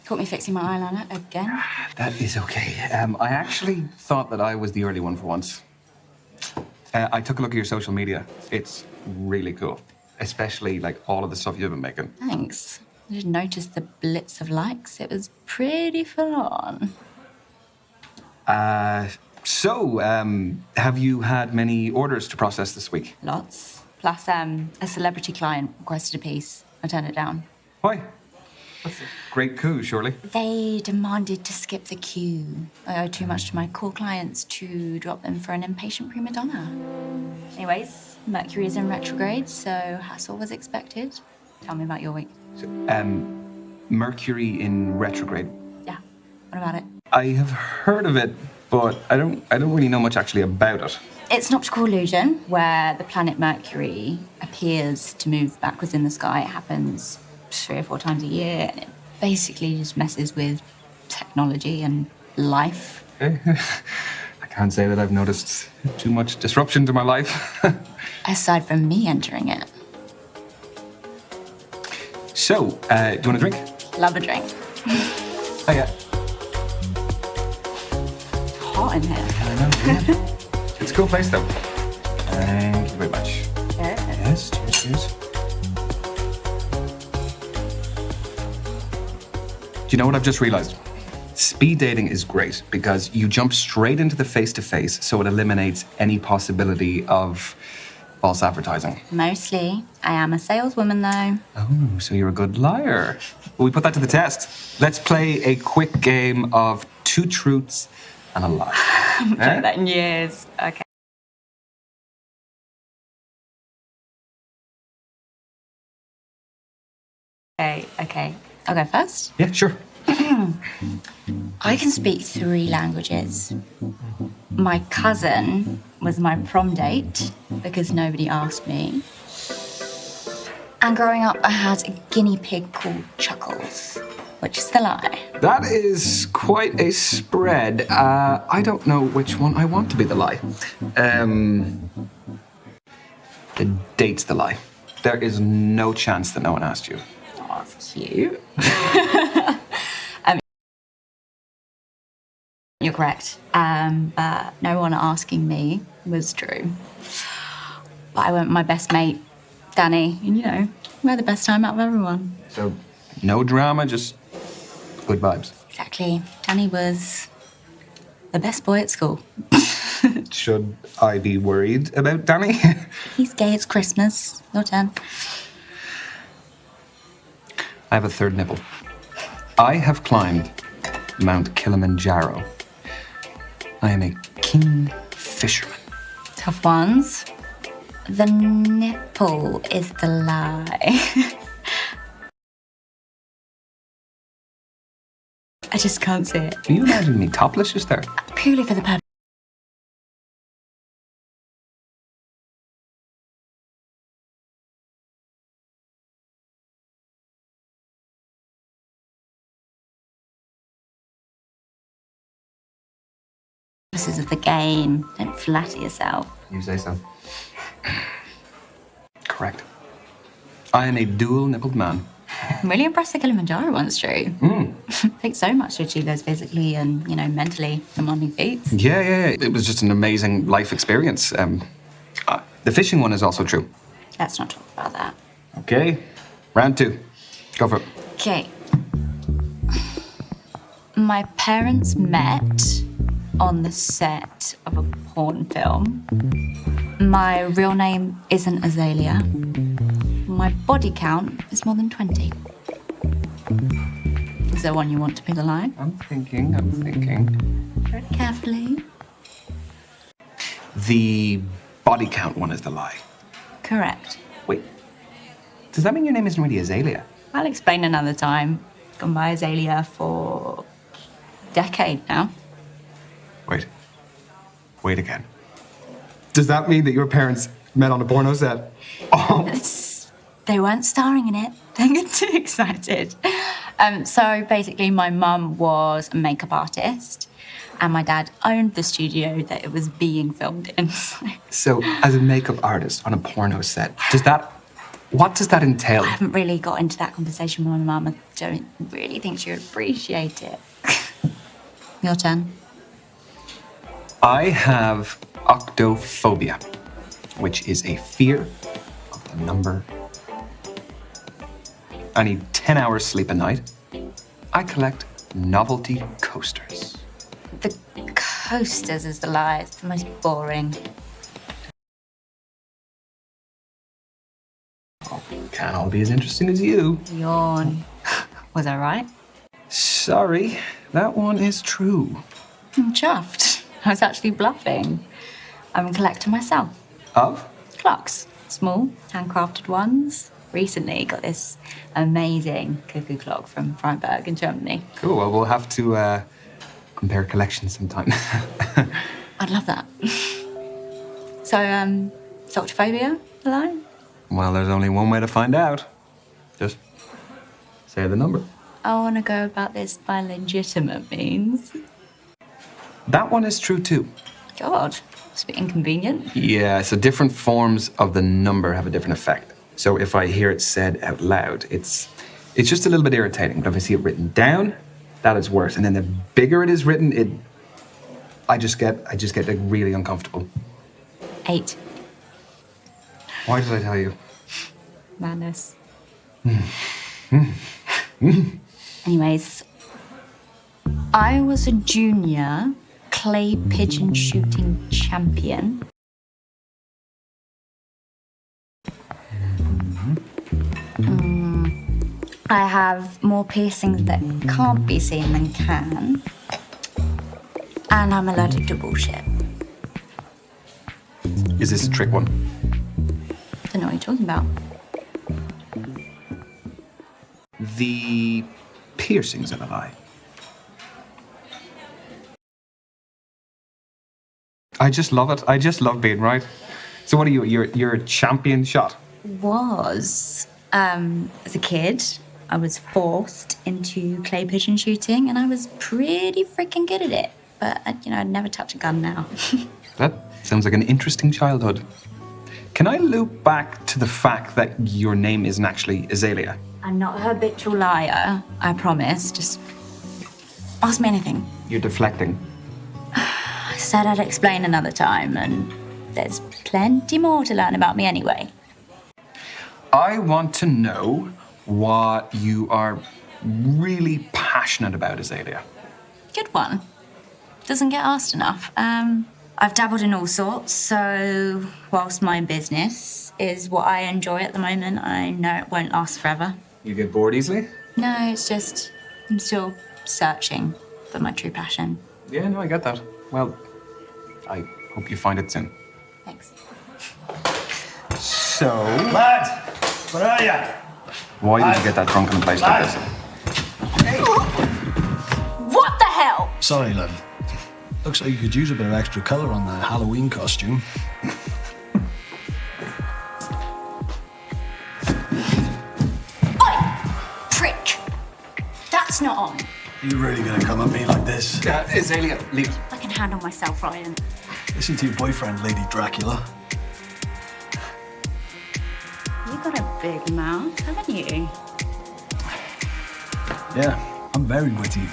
caught me fixing my eyeliner again. That is okay. I actually thought that I was the early one for once. I took a look at your social media. It's really cool, especially like all of the stuff you've been making. Thanks. I didn't notice the blitz of likes. It was pretty full on. So, have you had many orders to process this week? Lots. Plus, a celebrity client requested a piece. I turned it down. Why? That's a great coup, surely. They demanded to skip the queue. I owe too much to my core clients to drop them for an impatient prima donna. Anyways, Mercury is in retrograde, so hassle was expected. Tell me about your week. So, Mercury in retrograde. Yeah, what about it? I have heard of it, but I don't really know much actually about it. It's an optical illusion where the planet Mercury appears to move backwards in the sky. It happens 3 or 4 times a year, and it basically just messes with technology and life. I can't say that I've noticed too much disruption to my life. Aside from me entering it. So, do you want a drink? Love a drink. Oh, yeah. Hot in here. I know, yeah. It's a cool place, though. Thank you very much. Yes, cheers, cheers. Do you know what I've just realized? Speed dating is great because you jump straight into the face-to-face, so it eliminates any possibility of false advertising. Mostly. I am a saleswoman, though. Oh, so you're a good liar. Well, we put that to the test. Let's play a quick game of 2 truths and a lie. I haven't played that in years. Okay. Okay. I'll go first. Yeah, sure. I can speak 3 languages. My cousin was my prom date because nobody asked me. And growing up, I had a guinea pig called Chuckles, which is the lie. That is quite a spread. I don't know which one I want to be the lie. The date's the lie. There is no chance that no one asked you. Oh, that's cute. You're correct. But no one asking me was true. But I went with my best mate, Danny, and you know, we had the best time out of everyone. So, no drama, just good vibes. Exactly. Danny was the best boy at school. Should I be worried about Danny? He's gay, it's Christmas. Your turn. I have a third nipple. I have climbed Mount Kilimanjaro. I am a keen fisherman. Tough ones. The nipple is the lie. I just can't see it. Can you imagine me topless just there? Purely for the purpose. Of the game. Don't flatter yourself. You say so. Correct. I am a dual-nippled man. I'm really impressed the Kilimanjaro one's true. It takes so much to achieve those physically and, mentally demanding feats. Yeah. It was just an amazing life experience. The fishing one is also true. Let's not talk about that. Okay. Round 2. Go for it. Okay. My parents met on the set of a porn film. My real name isn't Azalea. My body count is more than 20. Is there one you want to be the line? I'm thinking. Very carefully. The body count one is the lie. Correct. Wait. Does that mean your name isn't really Azalea? I'll explain another time. Gone by Azalea for a decade now. Wait again. Does that mean that your parents met on a porno set? Oh. They weren't starring in it. Don't get too excited. So basically, my mum was a makeup artist, and my dad owned the studio that it was being filmed in. So, as a makeup artist on a porno set, what does that entail? I haven't really got into that conversation with my mum. I don't really think she would appreciate it. Your turn. I have octophobia, which is a fear of the number. I need 10 hours sleep a night. I collect novelty coasters. The coasters is the lie. It's the most boring. Can't all be as interesting as you. Yawn. Was I right? Sorry, that one is true. I'm chuffed. I was actually bluffing. I'm a collector myself. Of? Clocks. Small, handcrafted ones. Recently got this amazing cuckoo clock from Freiburg in Germany. Cool, well, we'll have to compare collections sometime. I'd love that. So, octophobia, the line? Well, there's only one way to find out. Just say the number. I want to go about this by legitimate means. That one is true too. God, it's a bit inconvenient. Yeah, so different forms of the number have a different effect. So if I hear it said out loud, it's just a little bit irritating. But if I see it written down, that is worse. And then the bigger it is written, I just get like really uncomfortable. 8. Why did I tell you? Madness. Anyways, I was a junior clay pigeon shooting champion. I have more piercings that can't be seen than can. And I'm allergic to bullshit. Is this a trick one? Don't know what you're talking about. The piercings are a lie. I just love it. I just love being right. So what are you? You're a champion shot? Was, as a kid, I was forced into clay pigeon shooting and I was pretty freaking good at it. But, I'd never touch a gun now. That sounds like an interesting childhood. Can I loop back to the fact that your name isn't actually Azalea? I'm not a habitual liar, I promise. Just ask me anything. You're deflecting. I said I'd explain another time, and there's plenty more to learn about me anyway. I want to know what you are really passionate about, Azalea. Good one. Doesn't get asked enough. I've dabbled in all sorts, so whilst my business is what I enjoy at the moment, I know it won't last forever. You get bored easily? No, it's just I'm still searching for my true passion. Yeah, no, I get that. Well, I hope you find it soon. Thanks. So, Lads, where are ya? why did you get that drunk in a place like this? What the hell? Sorry, lad. Looks like you could use a bit of extra colour on the Halloween costume. Oi! Prick! That's not on. Are you really gonna come at me like this? Azalea, leave. I can handle myself, Ryan. Listen to your boyfriend, Lady Dracula. You got a big mouth, haven't you? Yeah, I'm very witty.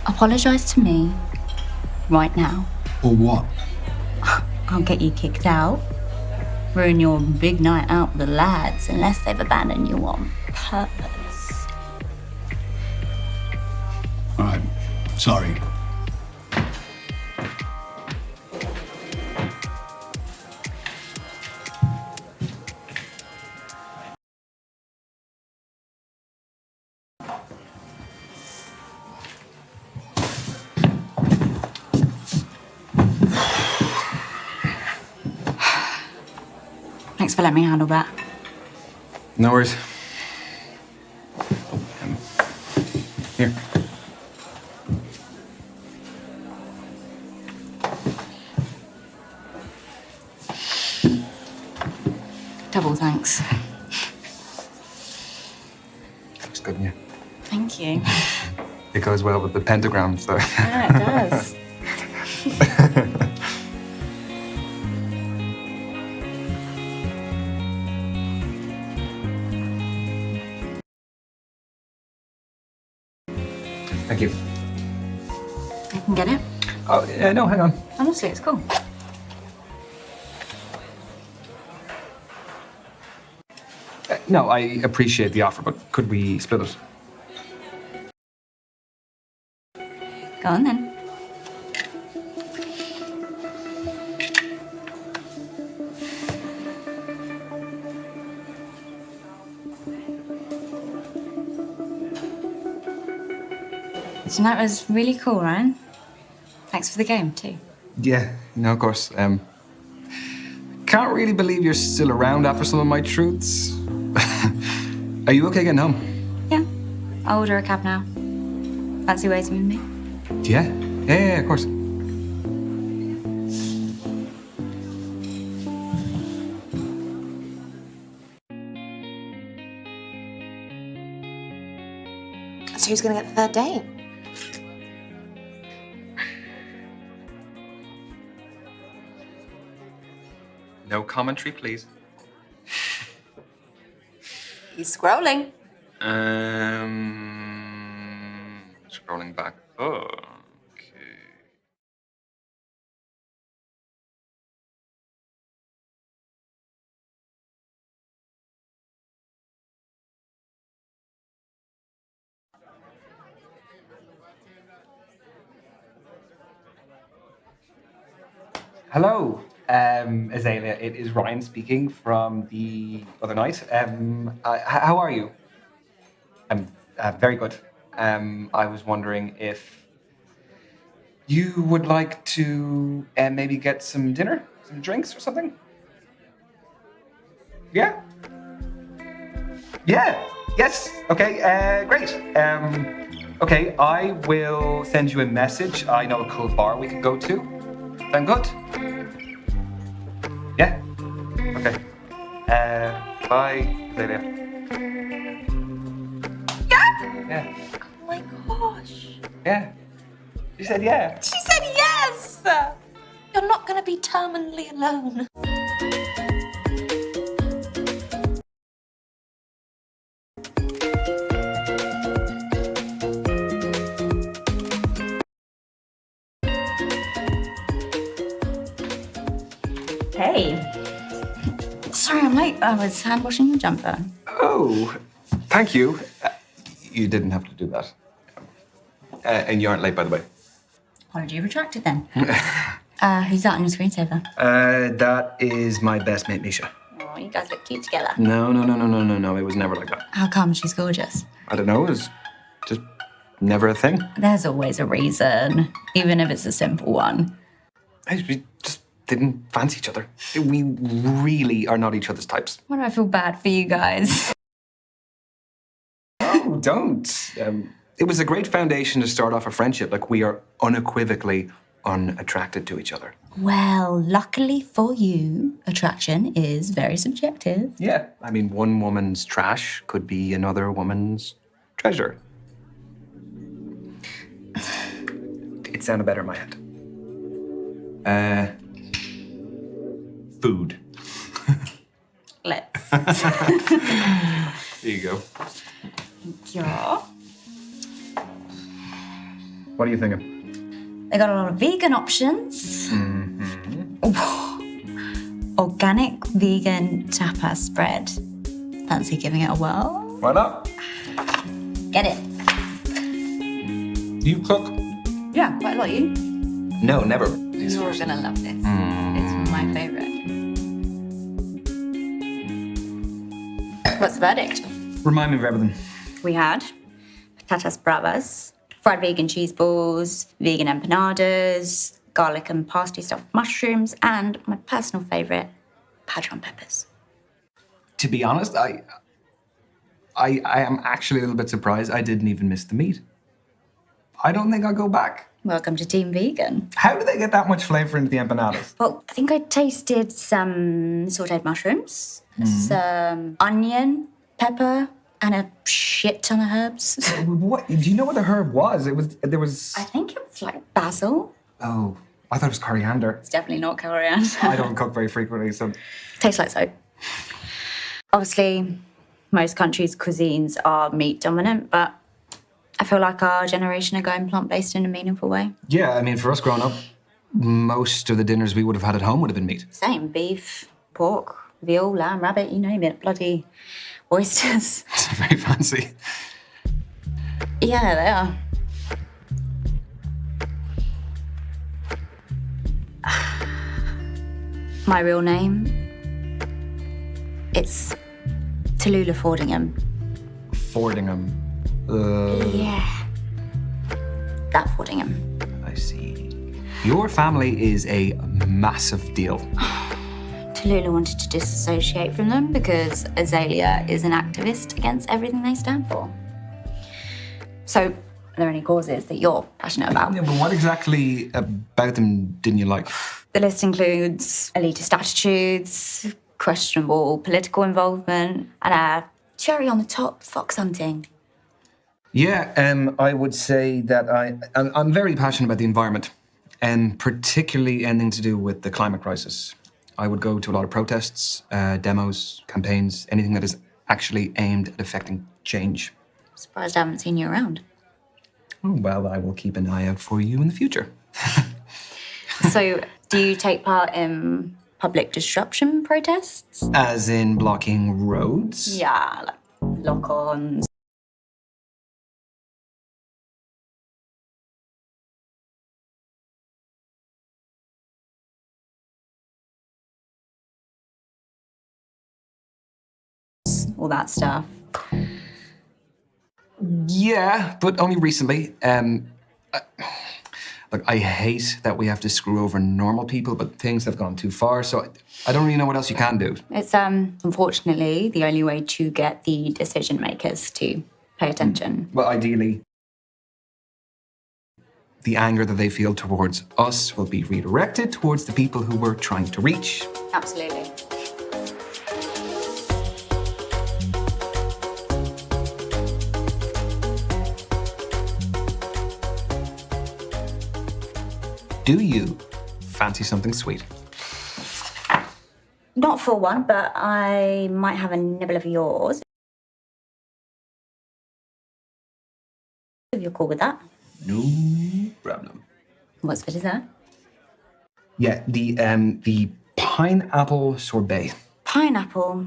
Apologise to me right now. Or what? I'll get you kicked out. Ruin your big night out with the lads unless they've abandoned you on purpose. All right, sorry. Thanks for letting me handle that. No worries. Here. Double thanks. Looks good in you. Thank you. It goes well with the pentagram, so. Yeah, it does. Thank you. I can get it. Oh, yeah, no, hang on. Honestly, it's cool. No, I appreciate the offer, but could we split it? Go on then. Tonight was really cool, Ryan. Thanks for the game, too. Yeah, no, of course. Can't really believe you're still around after some of my truths. Are you okay getting home? Yeah. I'll order a cab now. Fancy waiting with me? Yeah, of course. So who's going to get the third date? No commentary, please. He's scrolling. Scrolling back. Oh, okay. Hello, Azalea. It is Ryan speaking from the other night. How are you? I'm very good. I was wondering if you would like to maybe get some dinner, some drinks or something? Yeah? Yeah. Yes. Okay. Great. Okay, I will send you a message. I know a cool bar we could go to. Sound good? Yeah? Okay. Bye, Azalea. Yeah. Oh my gosh. Yeah. She said yeah. She said yes! You're not going to be terminally alone. Hey. Sorry I'm late. I was hand washing your jumper. Oh, thank you. You didn't have to do that. And you aren't late, by the way. Apology retracted then. Who's that on your screensaver? That is my best mate, Misha. Oh, you guys look cute together. No. It was never like that. How come? She's gorgeous. I don't know, it was just never a thing. There's always a reason, even if it's a simple one. We just didn't fancy each other. We really are not each other's types. Why do I feel bad for you guys? Oh, don't. It was a great foundation to start off a friendship. Like, we are unequivocally unattracted to each other. Well, luckily for you, attraction is very subjective. Yeah. I mean, one woman's trash could be another woman's treasure. It sounded better in my head. Food. Let's. There you go. Yeah. What are you thinking? They got a lot of vegan options. Organic vegan tapas spread. Fancy giving it a whirl? Why not? Get it. Do you cook? Yeah, quite a lot. You? No, never. You're gonna love this. It's my favorite. What's the verdict? Remind me of everything. We had patatas bravas, fried vegan cheese balls, vegan empanadas, garlic and parsley stuffed mushrooms, and my personal favorite, padron peppers. To be honest, I am actually a little bit surprised I didn't even miss the meat. I don't think I'll go back. Welcome to Team Vegan. How do they get that much flavor into the empanadas? Well, I think I tasted some sauteed mushrooms, some onion, pepper, and a shit ton of herbs. What? Do you know what the herb was? There was... I think it was like basil. Oh, I thought it was coriander. It's definitely not coriander. I don't cook very frequently, so... Tastes like soap. Obviously, most countries' cuisines are meat dominant, but I feel like our generation are going plant-based in a meaningful way. Yeah, I mean, for us growing up, most of the dinners we would have had at home would have been meat. Same, beef, pork, veal, lamb, rabbit, you name it. Bloody oysters. It's very fancy. Yeah, they are. My real name, it's Tallulah Fordingham. Fordingham. Yeah. That Fordingham. I see. Your family is a massive deal. Tallulah wanted to disassociate from them because Azalea is an activist against everything they stand for. So, are there any causes that you're passionate about? Yeah, but what exactly about them didn't you like? The list includes elitist attitudes, questionable political involvement, and a cherry on the top, fox hunting. Yeah, I would say that I'm very passionate about the environment, and particularly anything to do with the climate crisis. I would go to a lot of protests, demos, campaigns, anything that is actually aimed at affecting change. I'm surprised I haven't seen you around. Oh, well, I will keep an eye out for you in the future. So, do you take part in public disruption protests? As in blocking roads? Yeah, like lock-ons. All that stuff. Yeah, but only recently. Look, I hate that we have to screw over normal people, but things have gone too far, so I don't really know what else you can do. It's unfortunately the only way to get the decision makers to pay attention. Well, ideally, the anger that they feel towards us will be redirected towards the people who we're trying to reach. Absolutely. Do you fancy something sweet? Not full one, but I might have a nibble of yours. If you're cool with that. No problem. What's for dessert? Yeah, the pineapple sorbet. Pineapple.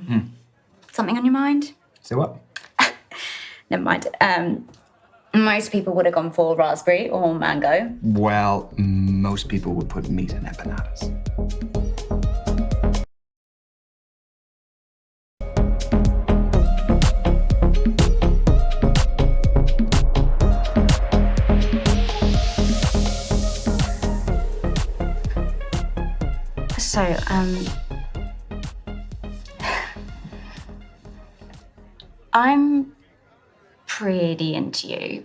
Something on your mind? Say what? Never mind. Most people would have gone for raspberry or mango. Well, most people would put meat in empanadas. So, I'm pretty into you.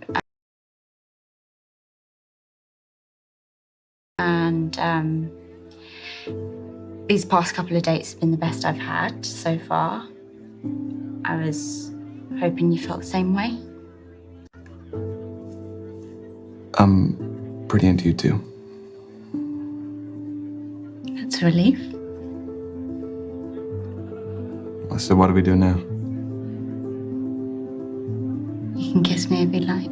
And these past couple of dates have been the best I've had so far. I was hoping you felt the same way. I'm pretty into you too. That's a relief. So what do we do now? You can kiss me if you like.